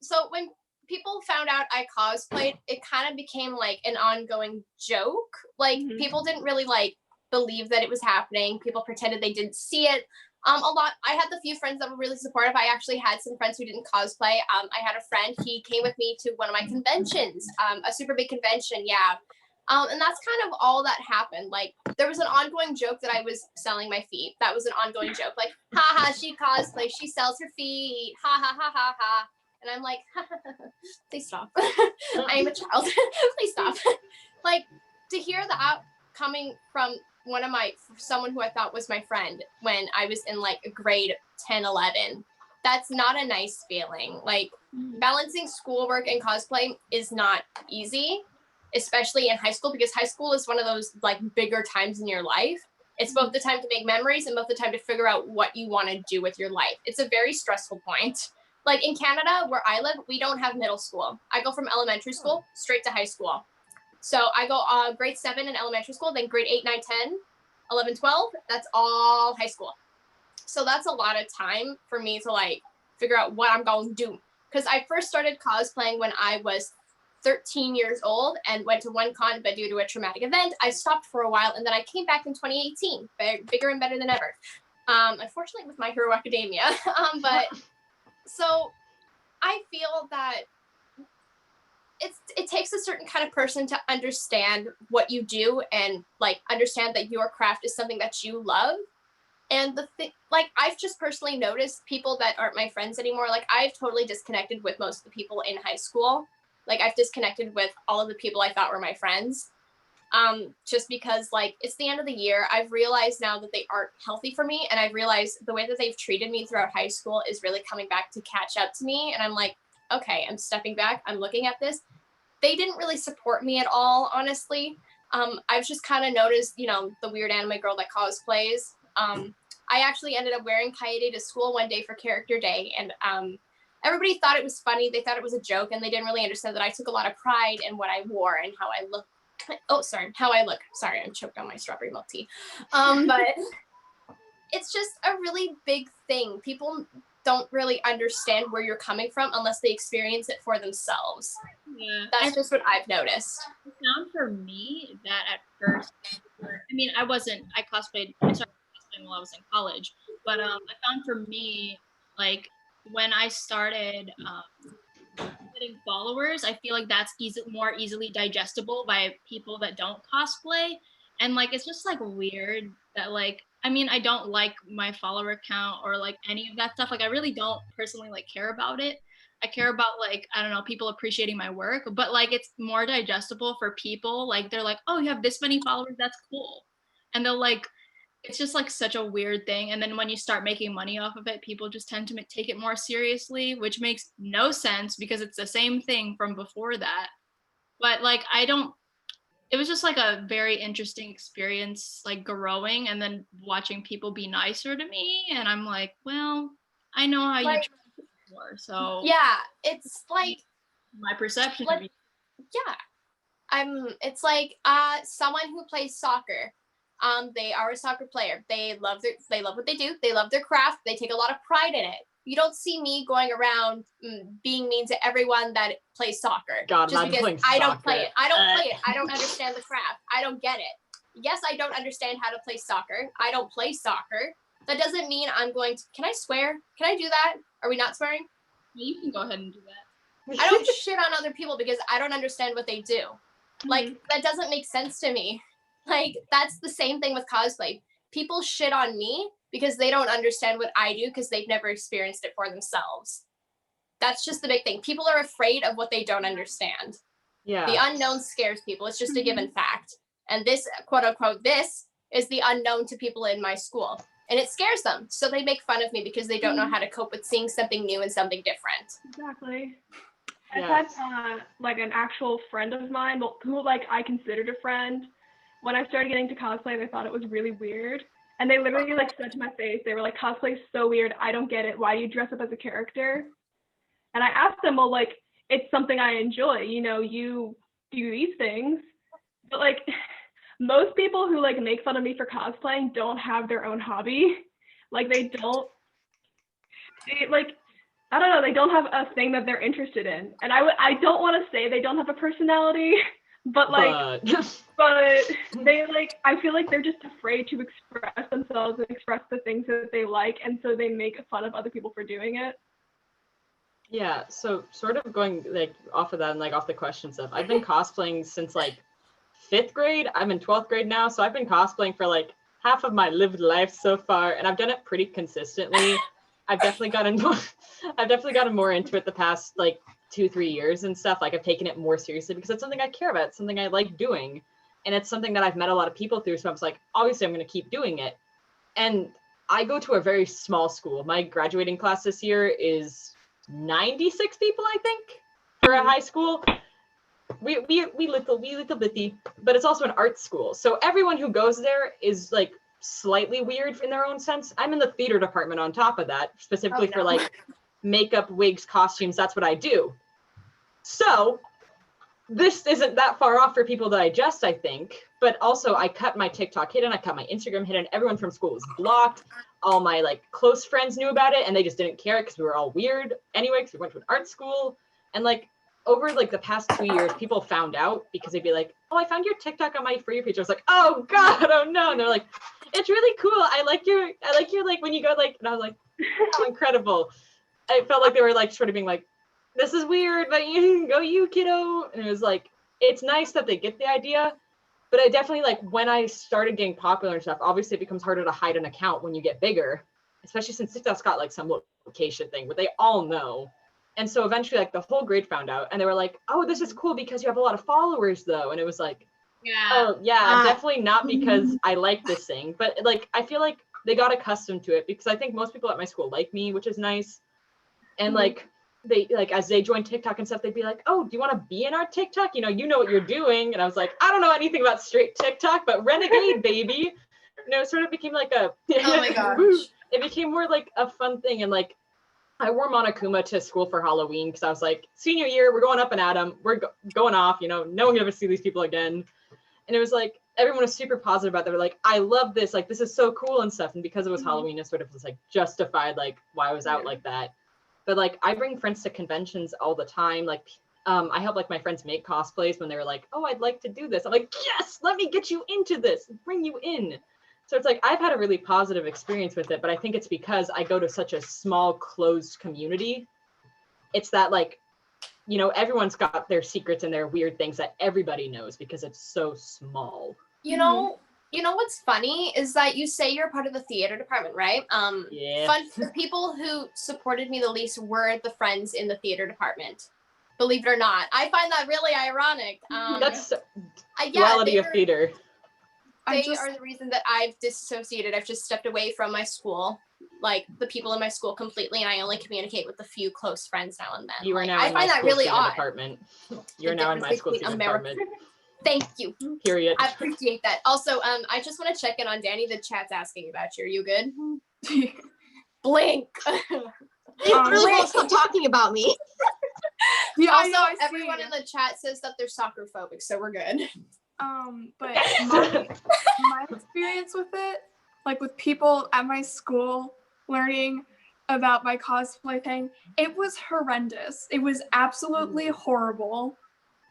so when people found out I cosplayed, it kind of became like an ongoing joke. Like people didn't really like believe that it was happening. People pretended they didn't see it. A lot. I had the few friends that were really supportive. I actually had some friends who didn't cosplay. I had a friend. He came with me to one of my conventions, a super big convention. Yeah. And that's kind of all that happened. Like there was an ongoing joke that I was selling my feet. That was an ongoing joke. Like, haha, she cosplays, she sells her feet. Ha ha ha ha ha. And I'm like, please stop. I am a child. Please stop. Like to hear that coming from someone who I thought was my friend when I was in like grade 10, 11, that's not a nice feeling. Like balancing schoolwork and cosplay is not easy, especially in high school, because high school is one of those like bigger times in your life. It's both the time to make memories and both the time to figure out what you want to do with your life. It's a very stressful point. Like in Canada, where I live, we don't have middle school. I go from elementary school straight to high school. So I go grade 7 in elementary school, then grade 8, 9, 10, 11, 12, that's all high school. So that's a lot of time for me to like figure out what I'm going to do. Because I first started cosplaying when I was 13 years old and went to one con, but due to a traumatic event, I stopped for a while and then I came back in 2018, bigger and better than ever. Unfortunately with My Hero Academia. But so I feel that it takes a certain kind of person to understand what you do and like understand that your craft is something that you love. And the thing, like I've just personally noticed people that aren't my friends anymore. Like I've totally disconnected with most of the people in high school. Like I've disconnected with all of the people I thought were my friends. Just because like it's the end of the year. I've realized now that they aren't healthy for me. And I've realized the way that they've treated me throughout high school is really coming back to catch up to me. And I'm like, okay, I'm stepping back. I'm looking at this. They didn't really support me at all, honestly. I've just kind of noticed, you know, the weird anime girl that cosplays. I actually ended up wearing Kaede to school one day for character day. And everybody thought it was funny. They thought it was a joke. And they didn't really understand that I took a lot of pride in what I wore and how I look. Oh, sorry, how I look. Sorry, I'm choked on my strawberry milk tea. But it's just a really big thing. People don't really understand where you're coming from unless they experience it for themselves. Yeah, That's just what I've noticed. I found for me that at first, I mean, I started cosplaying while I was in college, but I found for me, like when I started getting followers, I feel like that's more easily digestible by people that don't cosplay. And like, it's just like weird that like, I mean, I don't like my follower count or like any of that stuff. Like I really don't personally like care about it. I care about like, I don't know, people appreciating my work, but like it's more digestible for people. Like they're like, oh, you have this many followers, that's cool. And they'll like, it's just like such a weird thing. And then when you start making money off of it, people just tend to take it more seriously, which makes no sense because it's the same thing from before that. But like, it was just like a very interesting experience, like growing and then watching people be nicer to me. And I'm like, well, I know how you treat before, so yeah, it's like my perception like, of you. Yeah, it's like someone who plays soccer. They are a soccer player. They love what they do. They love their craft. They take a lot of pride in it. You don't see me going around being mean to everyone that plays soccer. God, just because I don't play it. I don't play it. I don't understand. understand the craft. I don't get it. Yes, I don't understand how to play soccer. I don't play soccer. That doesn't mean I'm going to. Can I swear? Can I do that? Are we not swearing? You can go ahead and do that. I don't shit on other people because I don't understand what they do. Like that doesn't make sense to me. Like, that's the same thing with cosplay. People shit on me because they don't understand what I do because they've never experienced it for themselves. That's just the big thing. People are afraid of what they don't understand. Yeah. The unknown scares people. It's just a given fact. And this, quote unquote, this is the unknown to people in my school. And it scares them. So they make fun of me because they don't know how to cope with seeing something new and something different. Exactly. Yes. I've had like an actual friend of mine who like I considered a friend. When I started getting to cosplay, they thought it was really weird. And they literally like said to my face, they were like, "Cosplay is so weird. I don't get it. Why do you dress up as a character?" And I asked them, well, like, it's something I enjoy. You know, you do these things. But like most people who like make fun of me for cosplaying don't have their own hobby. Like they like, I don't know, they don't have a thing that they're interested in. And I don't want to say they don't have a personality, but like, but they like, I feel like they're just afraid to express themselves and express the things that they like. And so they make fun of other people for doing it. Yeah, so sort of going like off of that and like off the question stuff, I've been cosplaying since like 5th grade. I'm in 12th grade now, so I've been cosplaying for like half of my lived life so far, and I've done it pretty consistently. I've definitely gotten more into it the past like 2-3 years and stuff. Like I've taken it more seriously because it's something I care about, it's something I like doing, and it's something that I've met a lot of people through. So I was like, obviously I'm going to keep doing it. And I go to a very small school. My graduating class this year is 96 people, I think, for a high school. We little bitty, but it's also an art school. So everyone who goes there is like slightly weird in their own sense. I'm in the theater department on top of that, specifically for like makeup, wigs, costumes. That's what I do. So this isn't that far off for people to digest, I think. But also I cut my TikTok hidden, I cut my Instagram hidden. Everyone from school was blocked. All my like close friends knew about it and they just didn't care because we were all weird anyway, because we went to an art school. And like over like the past 2 years, people found out because they'd be like, "Oh, I found your TikTok on my For You page." I was like, "Oh God, oh no." And they're like, "It's really cool. I like your like when you go like," and I was like, "How incredible." I felt like they were like sort of being like, "This is weird, but you go you kiddo." And it was like, it's nice that they get the idea. But I definitely like when I started getting popular and stuff, obviously it becomes harder to hide an account when you get bigger, especially since TikTok's got like some location thing where they all know. And so eventually like the whole grade found out and they were like, "Oh, this is cool because you have a lot of followers though." And it was like, "Oh yeah, definitely not because I like this thing." But like, I feel like they got accustomed to it because I think most people at my school like me, which is nice. And like, they like as they join TikTok and stuff, they'd be like, "Oh, do you want to be in our TikTok? You know what you're doing." And I was like, "I don't know anything about straight TikTok, but renegade, baby." You know, it sort of became like a Oh my gosh. it became more like a fun thing. And like I wore Monokuma to school for Halloween because I was like, senior year, we're going up and at 'em, we're going off, you know, no one can ever see these people again. And it was like everyone was super positive about it. They were like, "I love this, like this is so cool" and stuff. And because it was Halloween, it sort of was like justified like why I was out like that. But like I bring friends to conventions all the time. Like I help like my friends make cosplays when they were like, "Oh, I'd like to do this." I'm like, "Yes, let me get you into this, bring you in." So it's like I've had a really positive experience with it, but I think it's because I go to such a small closed community. It's that like, you know, everyone's got their secrets and their weird things that everybody knows because it's so small. You know what's funny is that you say you're part of the theater department, right? Yeah. The people who supported me the least were the friends in the theater department. Believe it or not, I find that really ironic. That's yeah, duality of theater. They are the reason that I've disassociated. I've just stepped away from my school, like the people in my school completely, and I only communicate with a few close friends now and then. You are like, now I in my find that school really theater odd. department. You're now in my school theater department. Thank you. Period. I appreciate that. Also, I just want to check in on Danny. The chat's asking about you. Are you good? Blink. They really won't stop talking about me. Yeah, also, I know, I everyone see. in the chat says that they're soccer phobic, so we're good. But my experience with it, like with people at my school learning about my cosplay thing, it was horrendous. It was absolutely horrible.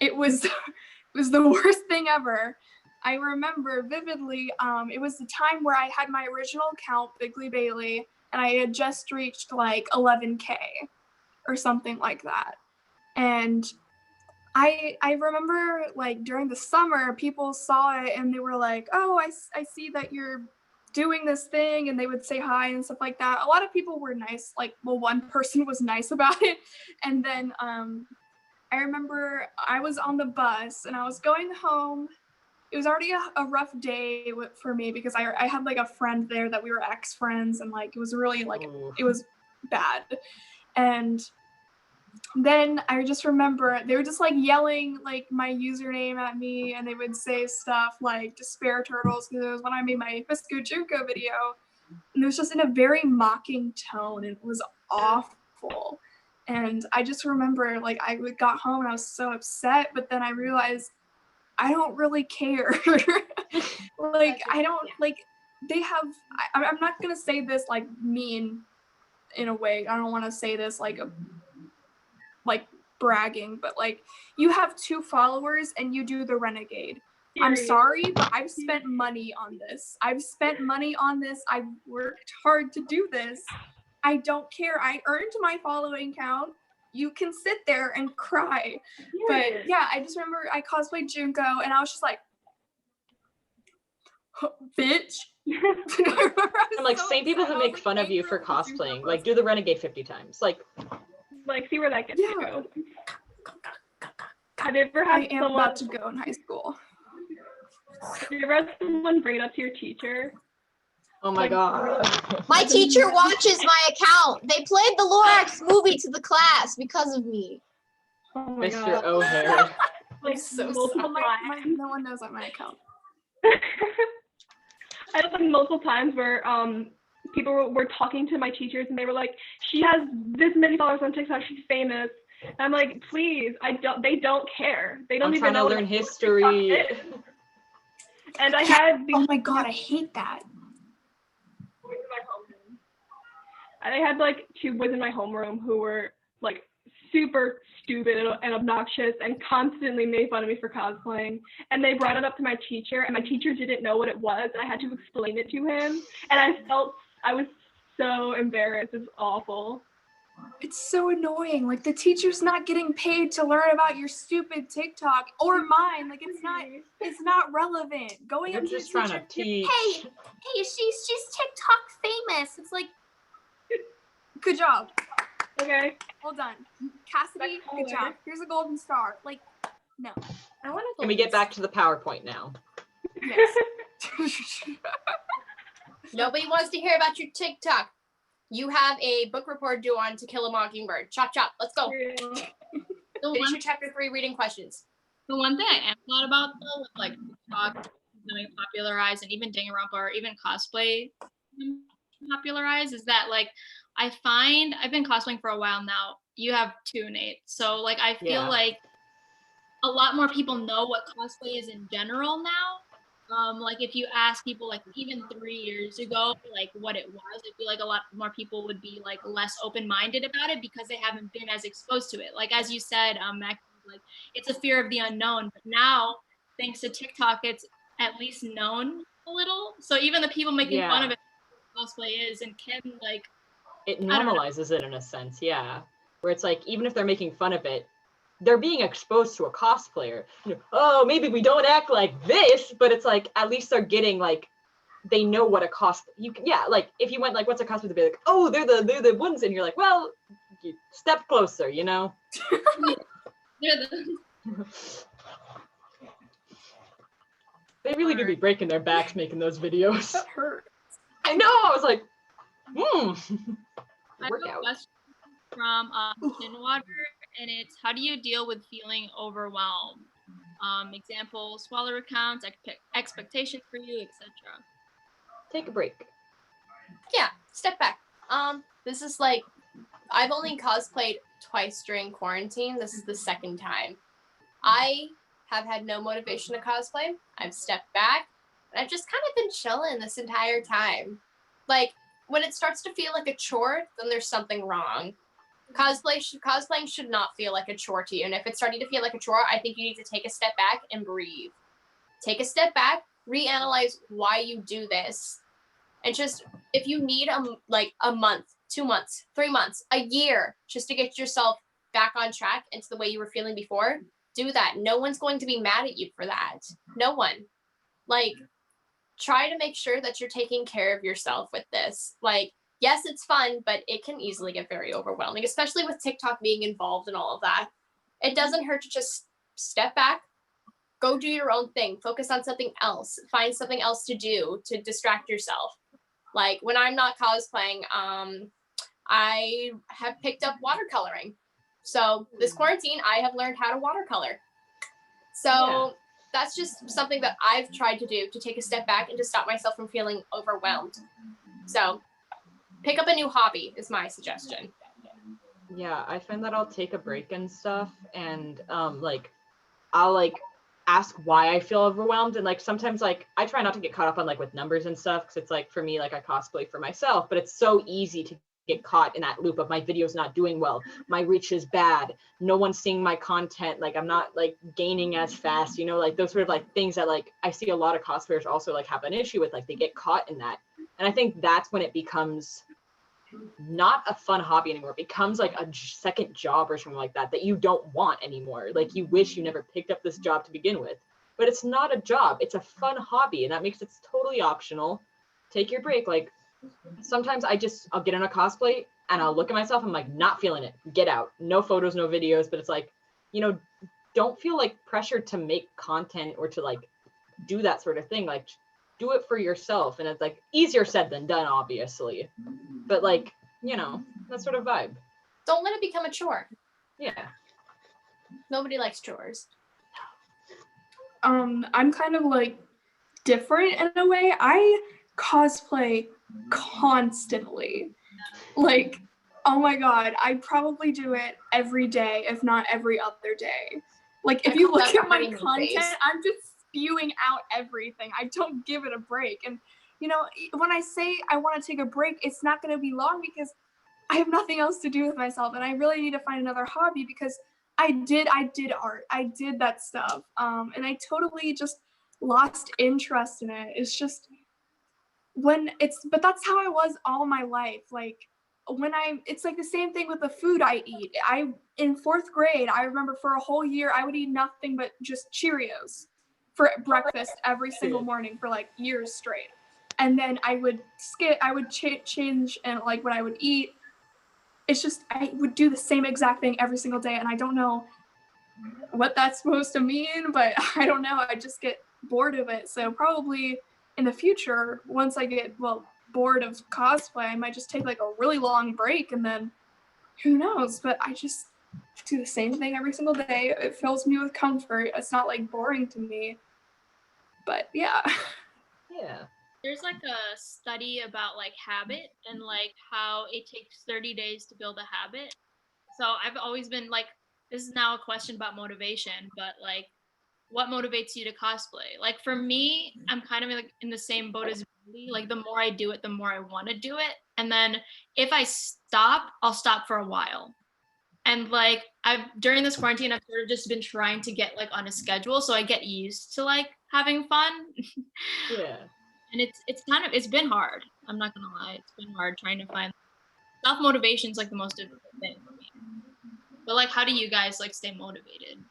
It was the worst thing ever. I remember vividly, it was the time where I had my original account, Bigley Bailey, and I had just reached like 11K or something like that. And I remember like during the summer, people saw it and they were like, oh, I see that you're doing this thing, and they would say hi and stuff like that. A lot of people were nice, like, well, one person was nice about it. And then I remember I was on the bus and I was going home. It was already a rough day for me because I had like a friend there that we were ex-friends, and like it was really like it was bad. And then I just remember they were just like yelling like my username at me, and they would say stuff like despair turtles, because it was when I made my Fisco Junko video, and it was just in a very mocking tone, and it was awful. And I just remember like I got home and I was so upset, but then I realized I don't really care. Like I don't like they have I'm not gonna say this like mean in a way. I don't want to say this like bragging, but like you have 2 followers and you do the renegade. I'm sorry, but I've spent money on this. I've worked hard to do this. I don't care. I earned my following count. You can sit there and cry. But yeah, I just remember I cosplayed Junko and I was just like, bitch. And like same people who make fun of you for cosplaying, like do the renegade 50 times. Like see where that gets you go. Have you ever had I am about to go in high school. Have you ever had someone bring it up to your teacher? Oh my god. My teacher watches my account. They played the Lorax movie to the class because of me. Oh my Mr. god. O'Hare. Like So multiple sorry. times. No one knows on my account. I had like multiple times where people were talking to my teachers and they were like, she has this many followers on TikTok, she's famous. And I'm like, please, they don't care. They don't I'm even trying know to learn history. And I had Oh my god, I hate that. I had like 2 boys in my homeroom who were like super stupid and obnoxious and constantly made fun of me for cosplaying. And they brought it up to my teacher, and my teacher didn't know what it was, and I had to explain it to him. And I was so embarrassed. It's awful. It's so annoying. Like the teacher's not getting paid to learn about your stupid TikTok or mine. Like it's not relevant. Going You're up to your just trying teacher, to teach. Hey, she's TikTok famous. It's like, good job. Okay. Well done. Cassidy, good job. Here's a golden star. Like, no. I want to. Can we get back to the PowerPoint now? Yes. Nobody wants to hear about your TikTok. You have a book report due on To Kill a Mockingbird. Chop chop. Let's go. Finish your chapter 3 reading questions. The one thing I am glad about though, with like TikTok becoming popularized and even Danganronpa or even cosplay popularized, is that like I find I've been cosplaying for a while now. You have 2, Nate. So like I feel like a lot more people know what cosplay is in general now. Like if you ask people like even 3 years ago, like what it was, I feel like a lot more people would be like less open-minded about it because they haven't been as exposed to it. Like as you said, Mac, like it's a fear of the unknown. But now, thanks to TikTok, it's at least known a little. So even the people making fun of it, cosplay is and can like. It normalizes it in a sense, yeah. Where it's like even if they're making fun of it, they're being exposed to a cosplayer. Oh, maybe we don't act like this, but it's like at least they're getting like they know what a cosplay. Like if you went like what's a cosplay, they'd be like, oh, they're the ones, and you're like, well, you step closer, you know. They really do be breaking their backs making those videos. That hurt. I know. I was like, I have a question from Water, and it's how do you deal with feeling overwhelmed? Example, follower counts, expectations for you, etc. Take a break. Yeah, step back. This is like I've only cosplayed twice during quarantine. This is the 2nd time. I have had no motivation to cosplay. I've stepped back, and I've just kind of been chilling this entire time. Like when it starts to feel like a chore, then there's something wrong. Cosplaying should not feel like a chore to you. And if it's starting to feel like a chore, I think you need to take a step back and breathe. Take a step back, reanalyze why you do this. And just, if you need a month, 2 months, 3 months, a year, just to get yourself back on track into the way you were feeling before, do that. No one's going to be mad at you for that. No one. Like, try to make sure that you're taking care of yourself with this. Like, yes, it's fun, but it can easily get very overwhelming, especially with TikTok being involved in all of that. It doesn't hurt to just step back, go do your own thing, focus on something else, find something else to do to distract yourself. Like, when I'm not cosplaying, I have picked up watercoloring. So this quarantine, I have learned how to watercolor. So that's just something that I've tried to do to take a step back and to stop myself from feeling overwhelmed. So pick up a new hobby is my suggestion. Yeah, I find that I'll take a break and stuff, and like I'll like ask why I feel overwhelmed, and like sometimes like I try not to get caught up on like with numbers and stuff, because it's like for me, like I cosplay for myself, but it's so easy to get caught in that loop of my video's not doing well, my reach is bad, no one's seeing my content, like I'm not like gaining as fast, you know, like those sort of like things that like I see a lot of cosplayers also like have an issue with, like they get caught in that. And I think that's when it becomes not a fun hobby anymore. It becomes like a second job or something like that you don't want anymore. Like you wish you never picked up this job to begin with, but it's not a job, it's a fun hobby, and that makes it totally optional. Take your break. Like sometimes I'll get in a cosplay and I'll look at myself, I'm like not feeling it, get out, no photos, no videos. But it's like, you know, don't feel like pressured to make content or to like do that sort of thing. Like do it for yourself. And it's like easier said than done, obviously, but like, you know, that sort of vibe. Don't let it become a chore. Yeah. Nobody likes chores. I'm kind of like different in a way. I cosplay constantly. Like, oh my god, I probably do it every day, if not every other day. Like, if you look at my content, I'm just spewing out everything. I don't give it a break. And, you know, when I say I want to take a break, it's not going to be long because I have nothing else to do with myself. And I really need to find another hobby because I did art. I did that stuff. And I totally just lost interest in it. It's just but that's how I was all my life. Like it's like the same thing with the food I eat. In 4th grade, I remember for a whole year, I would eat nothing but just Cheerios for breakfast every single morning for like years straight. And then I would change and like what I would eat. It's just, I would do the same exact thing every single day. And I don't know what that's supposed to mean, but I don't know. I just get bored of it. So probably in the future, once I get, bored of cosplay, I might just take like a really long break and then who knows? But I just do the same thing every single day. It fills me with comfort. It's not like boring to me. But yeah. Yeah. There's like a study about like habit and like how it takes 30 days to build a habit. So I've always been like, this is now a question about motivation, but like what motivates you to cosplay? Like for me, I'm kind of like in the same boat as Julie. Like the more I do it, the more I want to do it. And then if I stop, I'll stop for a while. And like during this quarantine, I've sort of just been trying to get like on a schedule so I get used to like having fun. Yeah. And it's been hard. I'm not gonna lie, it's been hard trying to find self-motivation is like the most difficult thing for me. But like, how do you guys like stay motivated?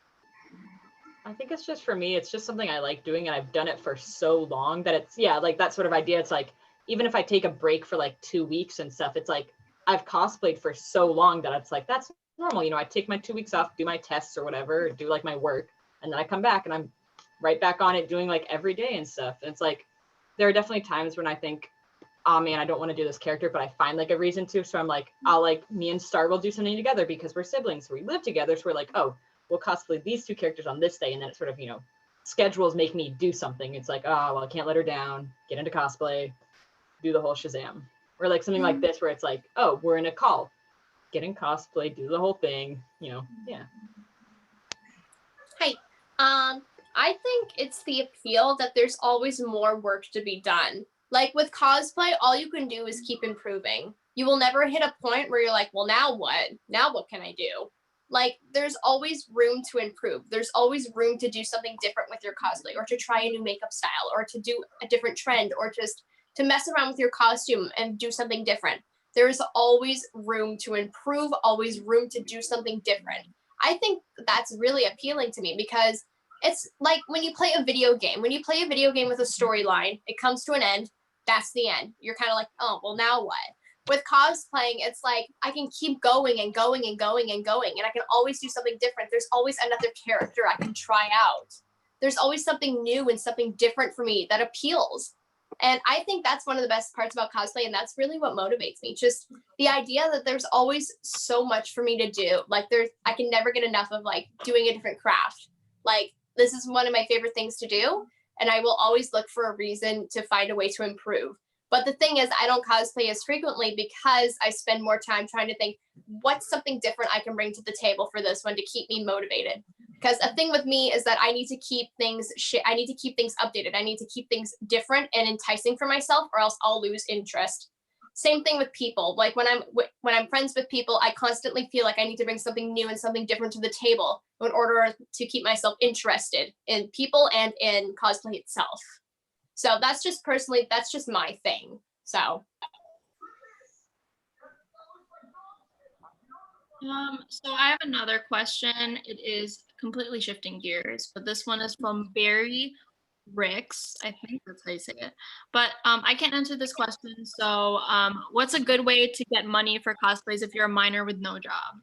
I think it's just for me, it's just something I like doing, and I've done it for so long that it's, yeah, like that sort of idea. It's like, even if I take a break for like 2 weeks and stuff, it's like, I've cosplayed for so long that it's like, that's normal. You know, I take my 2 weeks off, do my tests or whatever, do like my work, and then I come back and I'm right back on it doing like every day and stuff. And it's like, there are definitely times when I think, oh man, I don't want to do this character, but I find like a reason to. So I'm like, me and Star will do something together because we're siblings. So we live together. So we're like, oh, we'll cosplay these 2 characters on this day. And then it sort of, you know, schedules make me do something. It's like, oh, well, I can't let her down, get into cosplay, do the whole Shazam. Or like something like this where it's like, oh, we're in a call, get in cosplay, do the whole thing, you know, yeah. Hey, I think it's the appeal that there's always more work to be done. Like with cosplay, all you can do is keep improving. You will never hit a point where you're like, well, now what? Now what can I do? Like, there's always room to improve. There's always room to do something different with your cosplay, or to try a new makeup style, or to do a different trend, or just to mess around with your costume and do something different. There is always room to improve, always room to do something different. I think that's really appealing to me because it's like when you play a video game. When you play a video game with a storyline, it comes to an end. That's the end. You're kind of like, oh, well, now what? With cosplaying, it's like I can keep going and going and going and going, and I can always do something different. There's always another character I can try out. There's always something new and something different for me that appeals. And I think that's one of the best parts about cosplay, and that's really what motivates me. Just the idea that there's always so much for me to do. Like I can never get enough of like doing a different craft. Like this is one of my favorite things to do, and I will always look for a reason to find a way to improve. But the thing is, I don't cosplay as frequently because I spend more time trying to think, what's something different I can bring to the table for this one to keep me motivated? Because a thing with me is that I need to keep things I need to keep things updated. I need to keep things different and enticing for myself, or else I'll lose interest. Same thing with people. Like when I'm friends with people, I constantly feel like I need to bring something new and something different to the table in order to keep myself interested in people and in cosplay itself. So that's just personally, that's just my thing. So. So I have another question. It is completely shifting gears, but this one is from Barry Ricks. I think that's how you say it. But I can't answer this question. So what's a good way to get money for cosplays if you're a minor with no job?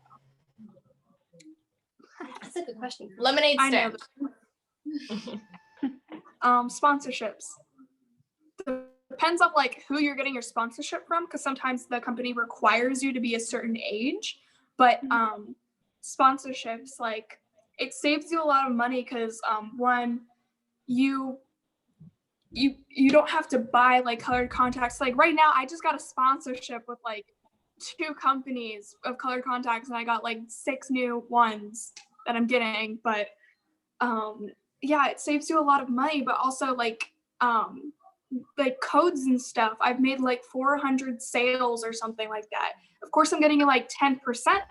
That's a good question. Lemonade stand. Sponsorships. Depends on like who you're getting your sponsorship from, because sometimes the company requires you to be a certain age. But sponsorships, like it saves you a lot of money because one, you don't have to buy like colored contacts. Like right now, I just got a sponsorship with like 2 companies of colored contacts, and I got like 6 new ones that I'm getting. But yeah, it saves you a lot of money, but also like codes and stuff. I've made like 400 sales or something like that. Of course, I'm getting like 10%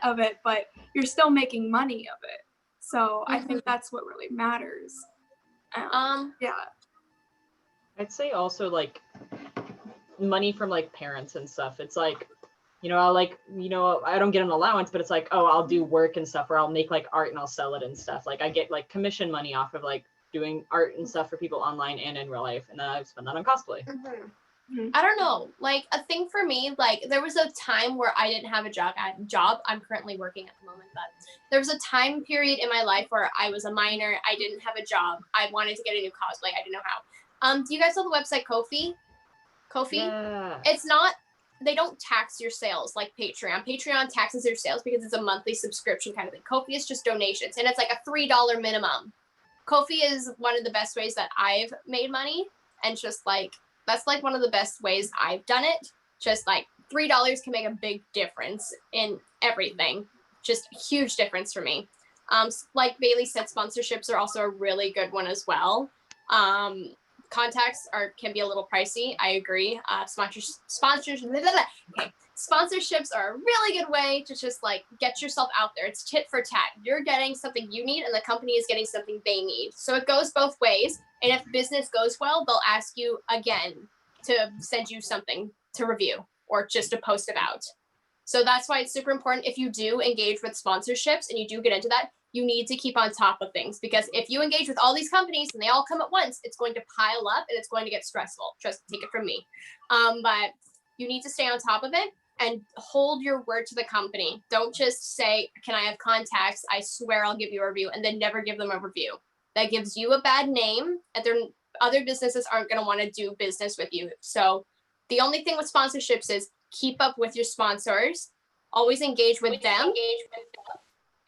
of it, but you're still making money of it. So I think that's what really matters. Yeah. I'd say also like money from like parents and stuff. It's like, I don't get an allowance, but it's like, oh, I'll do work and stuff, or I'll make like art and I'll sell it and stuff. Like I get like commission money off of like doing art and stuff for people online and in real life, and then I spend that on cosplay. I don't know, like a thing for me, like there was a time where I didn't have a job. I'm currently working at the moment, but there was a time period in my life where I was a minor. I didn't have a job. I wanted to get a new cosplay. I didn't know how. Do you guys know the website Ko-fi? Yeah. It's not, they don't tax your sales like Patreon. Patreon taxes your sales because it's a monthly subscription kind of thing. Ko-fi is just donations, and it's like a $3 minimum. Ko-fi is one of the best ways that I've made money, and just like that's like one of the best ways I've done it. Just like $3 can make a big difference in everything. Just a huge difference for me. Like Bailey said, sponsorships are also a really good one as well. Contacts can be a little pricey. I agree. Sponsorships are a really good way to just like get yourself out there. It's tit for tat. You're getting something you need, and the company is getting something they need. So it goes both ways. And if business goes well, they'll ask you again to send you something to review or just to post about. So that's why it's super important. If you do engage with sponsorships and you do get into that, you need to keep on top of things, because if you engage with all these companies and they all come at once, it's going to pile up and it's going to get stressful. Just take it from me. But you need to stay on top of it and hold your word to the company. Don't just say, can I have contacts? I swear I'll give you a review, and then never give them a review. That gives you a bad name, and other businesses aren't going to want to do business with you. So the only thing with sponsorships is keep up with your sponsors. Always engage with them.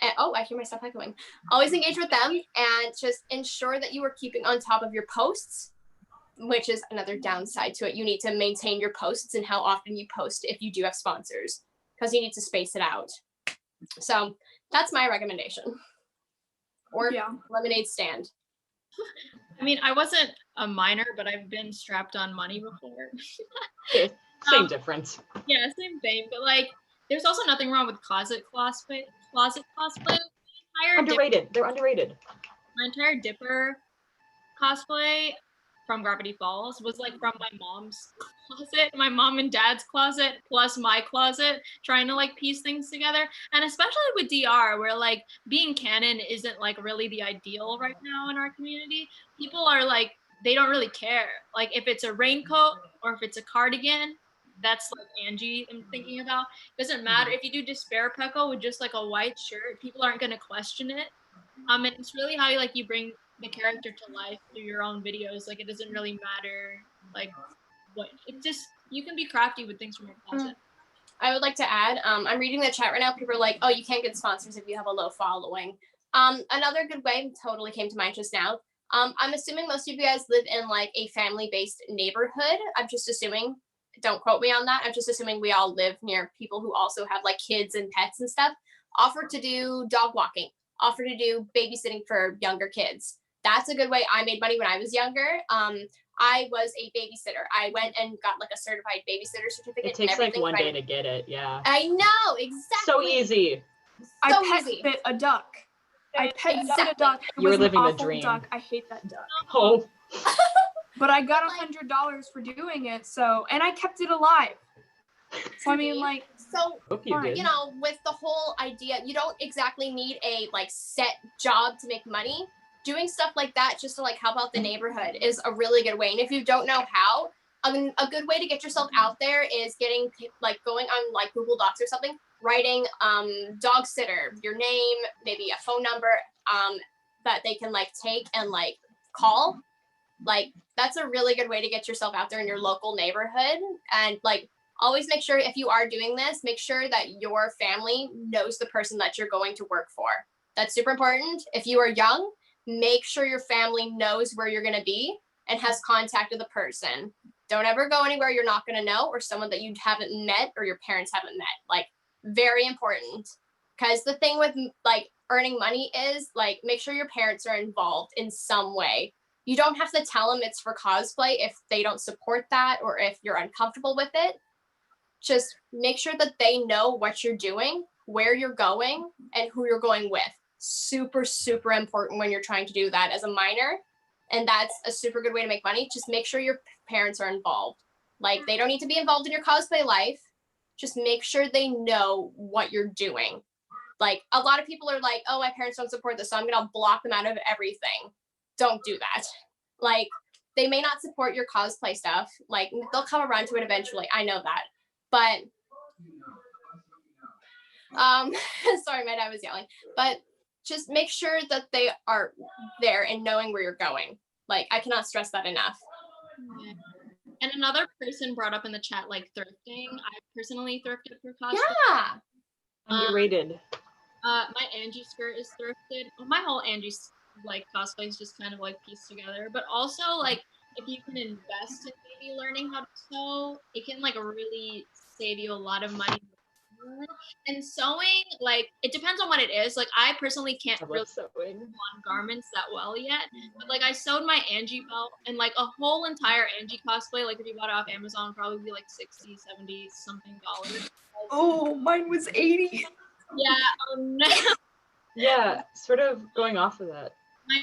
And, I hear myself echoing. Always engage with them, and just ensure that you are keeping on top of your posts, which is another downside to it. You need to maintain your posts and how often you post if you do have sponsors, because you need to space it out. So that's my recommendation. Or lemonade stand. I mean, I wasn't a minor, but I've been strapped on money before. Same difference. Yeah, same thing. But like, there's also nothing wrong with closet cosplay. Underrated. They're underrated. My entire Dipper cosplay from Gravity Falls was like from my mom's closet, my mom and dad's closet, plus my closet, trying to like piece things together. And especially with DR, where like being canon isn't like really the ideal right now in our community. People are like, they don't really care. Like if it's a raincoat or if it's a cardigan, that's like Angie I'm thinking about. Doesn't matter if you do Despair Peckle with just like a white shirt, people aren't gonna question it. And it's really how you bring the character to life through your own videos. Like it doesn't really matter like what, it just, you can be crafty with things from your closet. I would like to add, I'm reading the chat right now. People are like, oh, you can't get sponsors if you have a low following. Another good way totally came to mind just now. I'm assuming most of you guys live in like a family-based neighborhood. I'm just assuming, don't quote me on that. I'm just assuming we all live near people who also have like kids and pets and stuff. Offer to do dog walking, offer to do babysitting for younger kids. That's a good way I made money when I was younger. I was a babysitter. I went and got like a certified babysitter certificate. It takes like one day to get it, yeah. I know, exactly. So easy. I So pet easy. fit a duck. I pet sit a duck. It You were was an living the awful dream. duck. I hate that duck. Oh, But I got $100 for doing it, so, and I kept it alive. So I mean, like, So, hope you did. you know, with the whole idea, you don't exactly need a like set job to make money. Doing stuff like that just to like help out the neighborhood is a really good way. And if you don't know how, a good way to get yourself out there is getting like going on like Google Docs or something, writing dog sitter, your name, maybe a phone number that they can like take and like call. Like that's a really good way to get yourself out there in your local neighborhood. And like always make sure if you are doing this, make sure that your family knows the person that you're going to work for. That's super important. If you are young, make sure your family knows where you're going to be and has contact with the person. Don't ever go anywhere you're not going to know or someone that you haven't met or your parents haven't met. Like very important. Because the thing with like earning money is like make sure your parents are involved in some way. You don't have to tell them it's for cosplay if they don't support that or if you're uncomfortable with it. Just make sure that they know what you're doing, where you're going, and who you're going with. Super, super important when you're trying to do that as a minor. And that's a super good way to make money. Just make sure your parents are involved. Like they don't need to be involved in your cosplay life. Just make sure they know what you're doing. Like a lot of people are like, oh, my parents don't support this, so I'm gonna block them out of everything. Don't do that. Like they may not support your cosplay stuff. Like they'll come around to it eventually. I know that. But sorry, my dad was yelling. But just make sure that they are there and knowing where you're going. Like I cannot stress that enough. Yeah. And another person brought up in the chat like thrifting. I personally thrifted for cosplay. Yeah. underrated. My Angie skirt is thrifted. Well, my whole Angie's like cosplay is just kind of like pieced together. But also like if you can invest in maybe learning how to sew, it can like really save you a lot of money. And sewing, like it depends on what it is. Like I personally can't I really love sewing. on garments that well yet, but like I sewed my Angie belt and like a whole entire Angie cosplay, like if you bought it off Amazon, would probably be like 60, 70 something dollars. oh, mine was 80. Yeah, no. Yeah, sort of going off of that.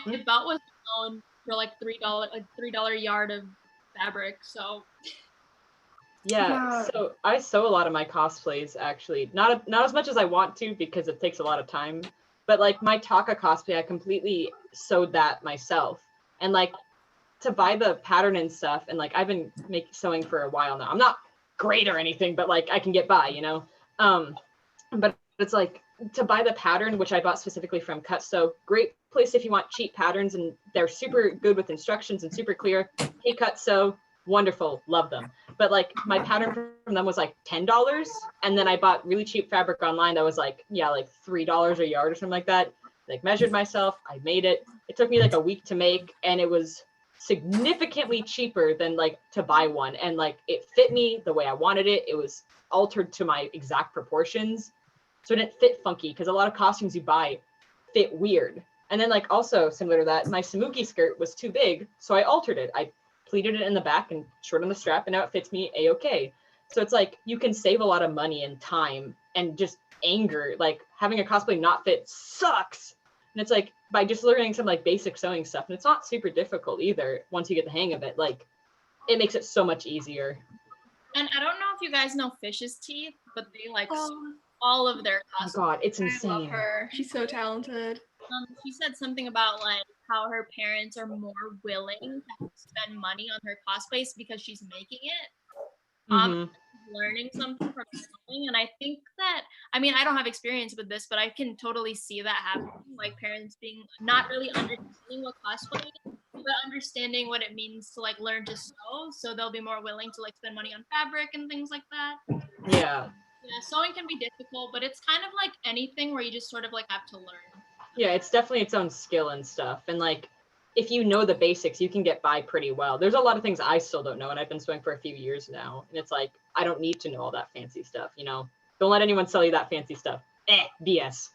My belt was sewn for like $3 yard of fabric, so Yeah, so I sew a lot of my cosplays actually. Not as much as I want to because it takes a lot of time. But like my Taka cosplay, I completely sewed that myself. And like to buy the pattern and stuff, and like I've been sewing for a while now. I'm not great or anything, but like I can get by, you know. But it's like to buy the pattern, which I bought specifically from Cut Sew, great place if you want cheap patterns, and they're super good with instructions and super clear. Hey, Cut Sew, wonderful, love them. But like my pattern from them was like $10, and then I bought really cheap fabric online that was like, yeah, like $3 a yard or something like that. Like measured myself, I made it. It took me like a week to make, and it was significantly cheaper than like to buy one. And like it fit me the way I wanted it. It was altered to my exact proportions, so it didn't fit funky because a lot of costumes you buy fit weird. And then like also similar to that, my Samuki skirt was too big, so I altered it. I pleated it in the back and short on the strap, and now it fits me a-okay. So it's like you can save a lot of money and time and just anger. Like having a cosplay not fit sucks. And it's like by just learning some like basic sewing stuff, and it's not super difficult either once you get the hang of it, like it makes it so much easier. And I don't know if you guys know Fish's Teeth, but they like all of their Oh my cosplays. god, it's I insane. love her. She's so talented. She said something about like how her parents are more willing to spend money on her cosplays because she's making it. Mhm. Learning something from something, and I think that, I mean, I don't have experience with this, but I can totally see that happening, like parents being not really understanding what cosplay is, but understanding what it means to like learn to sew, so they'll be more willing to like spend money on fabric and things like that. Yeah. Yeah, sewing can be difficult, but it's kind of like anything where you just sort of like have to learn. Yeah, it's definitely its own skill and stuff. And like, if you know the basics, you can get by pretty well. There's a lot of things I still don't know, and I've been sewing for a few years now. And it's like, I don't need to know all that fancy stuff, you know? Don't let anyone sell you that fancy stuff. BS.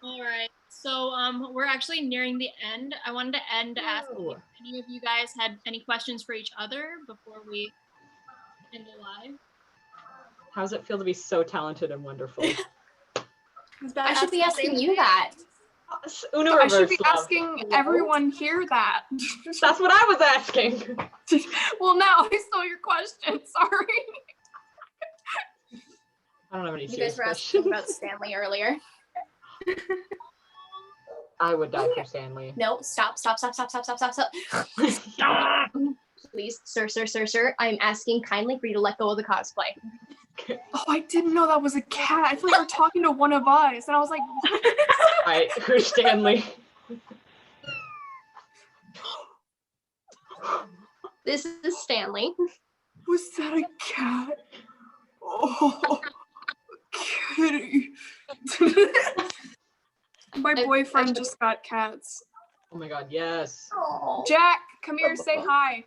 All right, so we're actually nearing the end. I wanted to end asking Whoa. if any of you guys had any questions for each other before we end the live. How does it feel to be so talented and wonderful? I should be asking you that. Uno I reverse should be love. asking everyone here that. That's what I was asking. Well, now I stole your question. Sorry. I don't have any You serious guys were asking questions. about Stanley earlier. I would die for Stanley. No, stop. Please, sir. I'm asking kindly for you to let go of the cosplay. Oh, I didn't know that was a cat. I thought you were talking to one of us, and I was like, Alright, who's Stanley? This is Stanley. was that a cat? Oh, kitty. My boyfriend just got cats. Oh my god, yes. Oh. Jack, come here, say hi.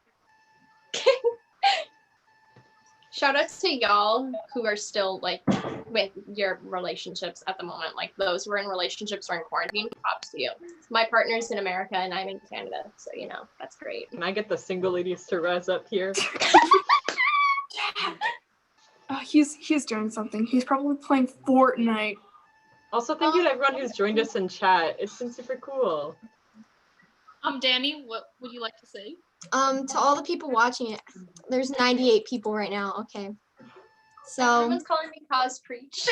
Shout out to y'all who are still like with your relationships at the moment, like those who are in relationships or in quarantine. Props to you. My partner's in America and I'm in Canada, so you know that's great. Can I get the single ladies to rise up here? He's doing something. He's probably playing Fortnite. Also, thank you to everyone who's joined us in chat. It's been super cool. Danny, what would you like to say? To all the people watching it, there's 98 people right now. Okay. So Everyone's calling me cos preach.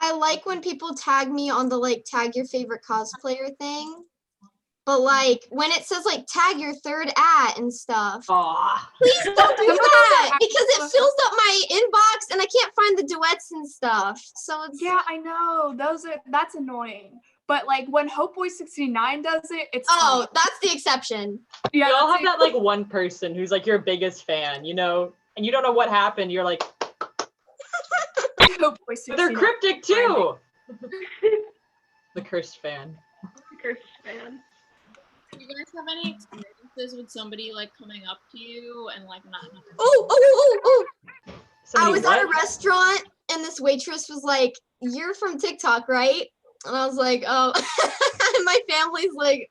I like when people tag me on the like tag your favorite cosplayer thing. But like when it says like tag your third at and stuff, Aw. please don't do that because it fills up my inbox and I can't find the duets and stuff. So it's Yeah, I know. That's annoying. But like when Hopeboy69 does it, it's oh, fine. that's the exception. Yeah, You all that's have that like one person who's like your biggest fan, you know, and you don't know what happened. You're like, Hopeboy69. they're cryptic too. The cursed fan. Cursed fan. Do you guys have any experiences with somebody like coming up to you and like not? Oh. I Somebody was at a what? restaurant and this waitress was like, "You're from TikTok, right?" And I was like, "Oh." And my family's like,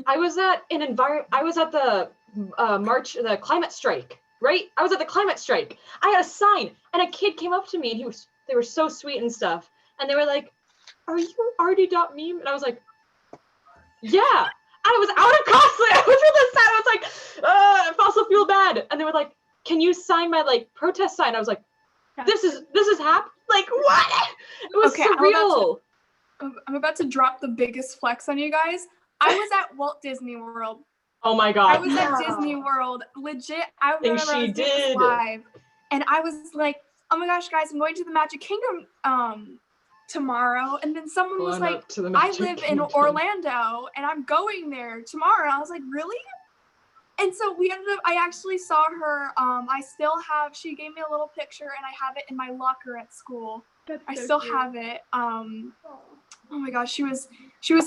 I was at the the climate strike, right? I was at the climate strike. I had a sign and a kid came up to me and they were so sweet and stuff. And they were like, "Are you RD.meme?" And I was like, "Yeah." I was out of cosplay. I was really sad. I was like, I also feel bad. And they were like, "Can you sign my like protest sign?" I was like, this is happening. Like what? It was Okay, surreal. I'm about to drop the biggest flex on you guys. I was at Walt Disney World. Oh my god. I was at Disney World. Legit, I Think remember I she was doing this did. live. And I was like, "Oh my gosh, guys, I'm going to the Magic Kingdom tomorrow." And then someone was Blown like, up to the "I Magic live in Kingdom. Orlando and I'm going there tomorrow." I was like, "Really?" And so we ended up, I actually saw her. She gave me a little picture and I have it in my locker at school. That's I so still cute. have it. Oh my gosh, she was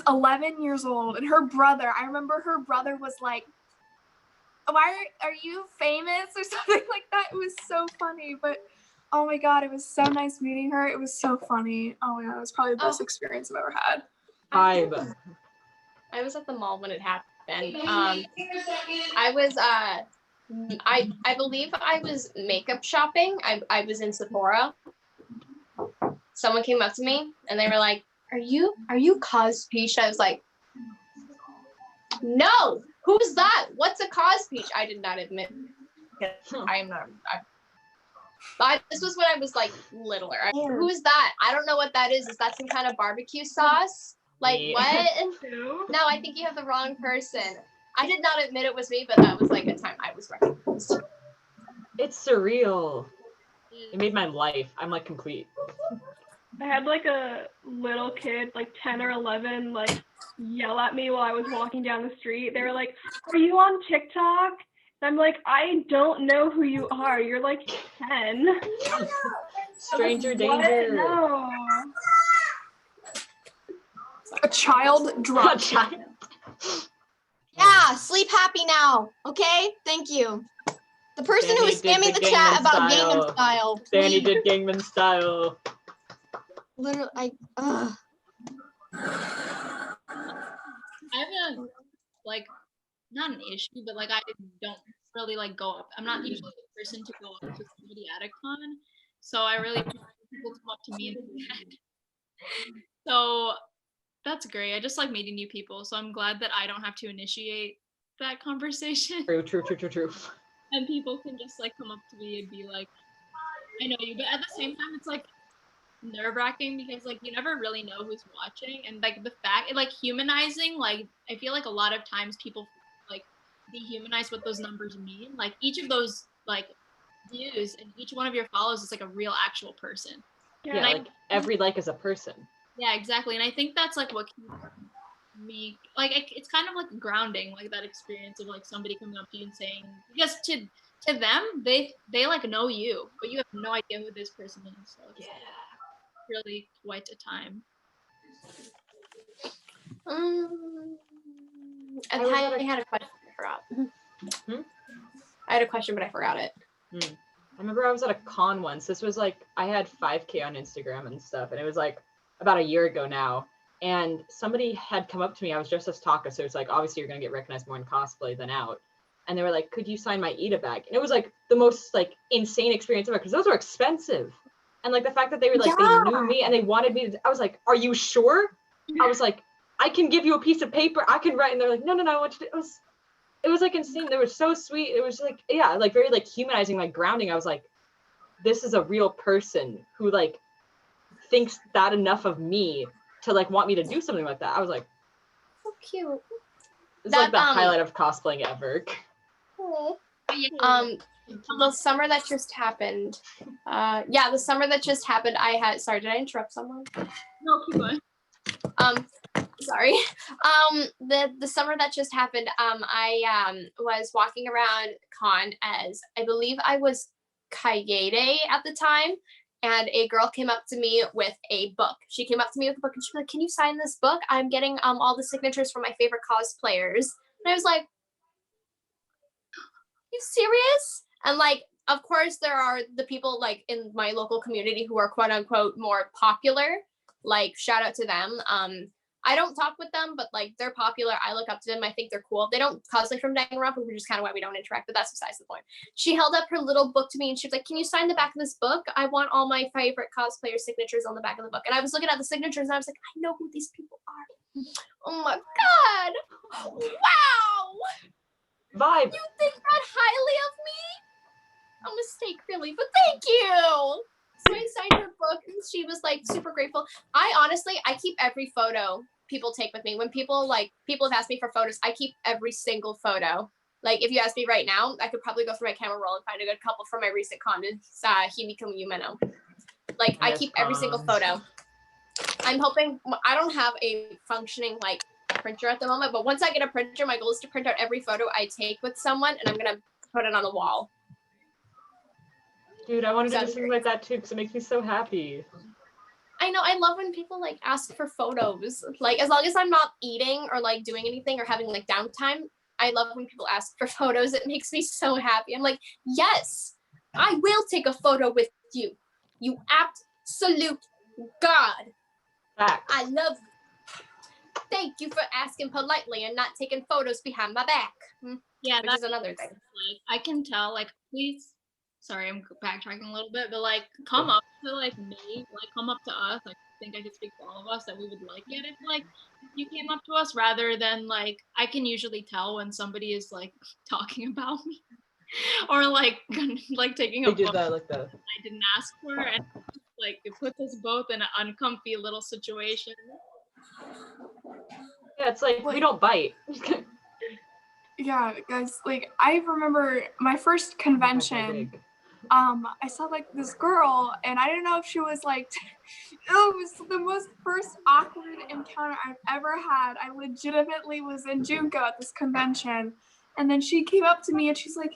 11 years old, and her brother, I remember her brother was like, "Why are you famous?" or something like that. It was so funny, but oh my god, it was so nice meeting her. It was so funny. Oh yeah, it was probably the best experience I've ever had. I was at the mall when it happened. I was I believe I was makeup shopping. I was in Sephora. Someone came up to me and they were like, Are you cospeach? I was like, "No, who's that? What's a speech, I did not admit. I am not. This was when I was like littler. Who is that? I don't know what that is. Is that some kind of barbecue sauce? Like what? No, I think you have the wrong person. I did not admit it was me, but that was like a time I was recognized. It's surreal. It made my life. I'm like complete. I had like a little kid, like 10 or 11, like yell at me while I was walking down the street. They were like, "Are you on TikTok?" And I'm like, "I don't know who you are. You're like 10." Stranger danger. No. A child dropped. Yeah, sleep happy now. Okay, thank you. The person who was Danny spamming did the the chat Gangnam about Style. Gangnam Style. Danny please. did Gangnam Style. Literally, I have a, like, not an issue, but like I don't really like go up. I'm not usually the person to go up to somebody at a con, so I really prefer people to come up to me instead. So that's great. I just like meeting new people, so I'm glad that I don't have to initiate that conversation. True. And people can just like come up to me and be like, "I know you," but at the same time, it's like nerve-wracking because like you never really know who's watching, and like the fact like humanizing, like I feel like a lot of times people like dehumanize what those numbers mean. Like each of those like views and each one of your follows is like a real actual person. Yeah, like every like is a person. Yeah, exactly. And I think that's like what keeps me like it's kind of like grounding, like that experience of like somebody coming up to you and saying, because to them they like know you, but you have no idea who this person is. So it's really quite a time. I had a question, I forgot. I had a question, but I forgot it. I remember I was at a con once. This was like, I had 5K on Instagram and stuff, and it was like about a year ago now. And somebody had come up to me. I was dressed as Taka, so it's like, obviously you're gonna get recognized more in cosplay than out. And they were like, "Could you sign my Ida bag?" And it was like the most like insane experience ever, because those were expensive. And like the fact that they were like, they knew me and they wanted me to, I was like, "Are you sure?" I was like, "I can give you a piece of paper, I can write." And they're like, no, I want you to, it was like insane. They were so sweet. It was like, yeah, like very like humanizing, like grounding. I was like, this is a real person who like thinks that enough of me to like want me to do something like that. I was like, so cute. It's like the highlight of cosplaying ever. The summer that just happened. The summer that just happened, I had, sorry, did I interrupt someone? No, keep going. Sorry. The summer that just happened, I was walking around con as, I believe I was Kayede at the time, and a girl came up to me with a book. She came up to me with a book and she was like, "Can you sign this book? I'm getting all the signatures from my favorite cosplayers." And I was like, "You serious?" And like, of course, there are the people like in my local community who are quote unquote more popular. Like, shout out to them. I don't talk with them, but like they're popular. I look up to them. I think they're cool. They don't cosplay from Danganronpa, which is kind of why we don't interact, but that's besides the point. She held up her little book to me and she was like, "Can you sign the back of this book? I want all my favorite cosplayer signatures on the back of the book." And I was looking at the signatures and I was like, I know who these people are. Oh my God. Wow. Vibe. You think that highly of me? A mistake, really, but thank you. So I signed her book and she was like super grateful. I keep every photo people take with me. When people have asked me for photos, I keep every single photo. Like if you ask me right now, I could probably go through my camera roll and find a good couple from my recent con, Himiko Yumeno. Like I keep every single photo. I'm hoping, I don't have a functioning like printer at the moment, but once I get a printer, my goal is to print out every photo I take with someone and I'm gonna put it on a wall. Dude, I wanted to do something like that too because it makes me so happy. I know, I love when people like ask for photos. Like as long as I'm not eating or like doing anything or having like downtime, I love when people ask for photos. It makes me so happy. I'm like, yes, I will take a photo with you. You absolute God. Facts. I love you. Thank you for asking politely and not taking photos behind my back. Yeah, which is another thing. Like I can tell, like, please, sorry, I'm backtracking a little bit, but like come up to like me, like come up to us, like think I could speak for all of us that we would like it if like you came up to us rather than like I can usually tell when somebody is like talking about me or like like taking a They do photo that like that. I didn't ask for, and like it puts us both in an uncomfy little situation. Yeah, it's like we don't bite. Yeah, guys, like I remember my first convention. I saw like this girl, and I didn't know if she was like, it was the most first awkward encounter I've ever had. I legitimately was in Junko at this convention, and then she came up to me and she's like,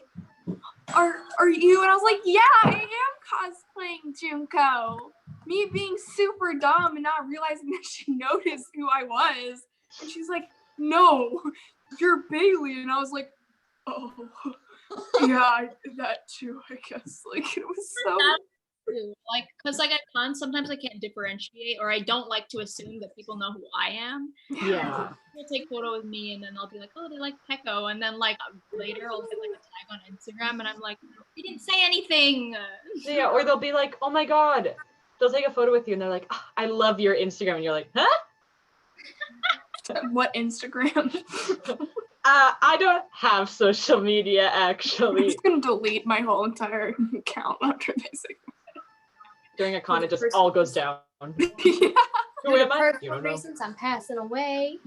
are you? And I was like, yeah, I am cosplaying Junko. Me being super dumb and not realizing that she noticed who I was. And she's like, no, you're Bailey. And I was like, oh, yeah, that too, I guess. Like, it was so... Like, because like at cons, sometimes I can't differentiate, or I don't like to assume that people know who I am. Yeah. They'll take photo with me, and then they'll be like, "Oh, they like Peko," and then like later I'll get like a tag on Instagram, and I'm like, "We didn't say anything." Yeah, or they'll be like, "Oh my god," they'll take a photo with you, and they're like, oh, "I love your Instagram," and you're like, "Huh?" What Instagram? I don't have social media I'm actually. just gonna delete my whole entire account after this. During a con, it just all goes down. Yeah. Who am I? For You don't know. reasons I'm passing away.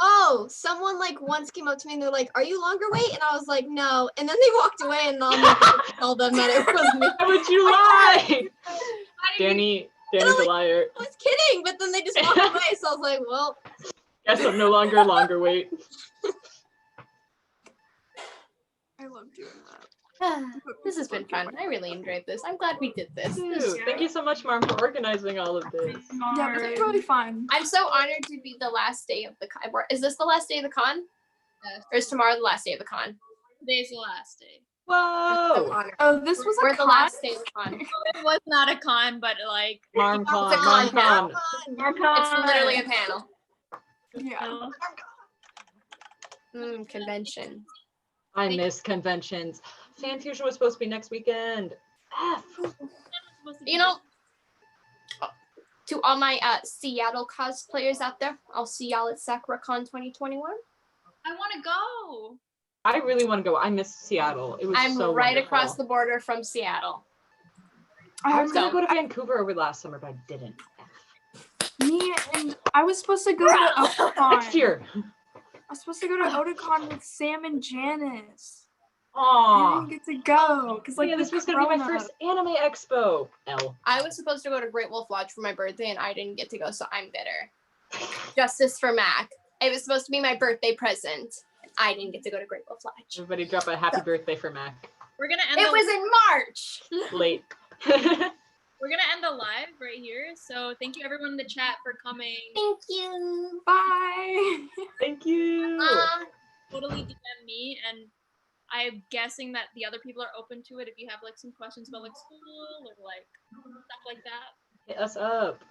Oh, someone like once came up to me and they're like, "Are you longer weight?" And I was like, "No." And then they walked away, and I'll never tell them that it was me. Why would you lie? Danny's a liar. I was kidding, but then they just walked away. So I was like, "Well, Guess I'm no longer longer weight. I love doing that. This has been fun. I really enjoyed this. I'm glad we did this. Dude, thank you so much, Mom, for organizing all of this. Yeah, this is really fun. I'm so honored to be the last day of the con. Is this the last day of the con? Yes. Or is tomorrow the last day of the con? Today's the last day. I'm so Whoa! honored. Oh, this was We're a the con? last day of the con. It was not a con, but like MarmCon, It's a con MarmCon. It's literally a panel. Yeah. Convention. I miss conventions. Fan Fusion was supposed to be next weekend. F. You know, to all my Seattle cosplayers out there, I'll see y'all at SakuraCon 2021. I want to go. I really want to go. I miss Seattle. It was I'm so right wonderful. across the border from Seattle. I was gonna So- go to Vancouver over last summer, but I didn't. Me and I was supposed to go to Otakon. Next year. I was supposed to go to Otakon with Sam and Janice. I Aww. didn't get to go because like Yeah, this the was gonna be my corona. first anime expo. L. I was supposed to go to Great Wolf Lodge for my birthday and I didn't get to go, so I'm bitter. Justice for Mac. It was supposed to be my birthday present. I didn't get to go to Great Wolf Lodge. Everybody drop a happy birthday for Mac. We're gonna end. It was in March. Late. We're gonna end the live right here. So thank you everyone in the chat for coming. Thank you. Bye. Thank you. Totally DM me, and I'm guessing that the other people are open to it. If you have like some questions about like school or like stuff like that. Hit us up.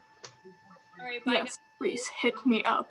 All right, bye. Yes, please hit me up.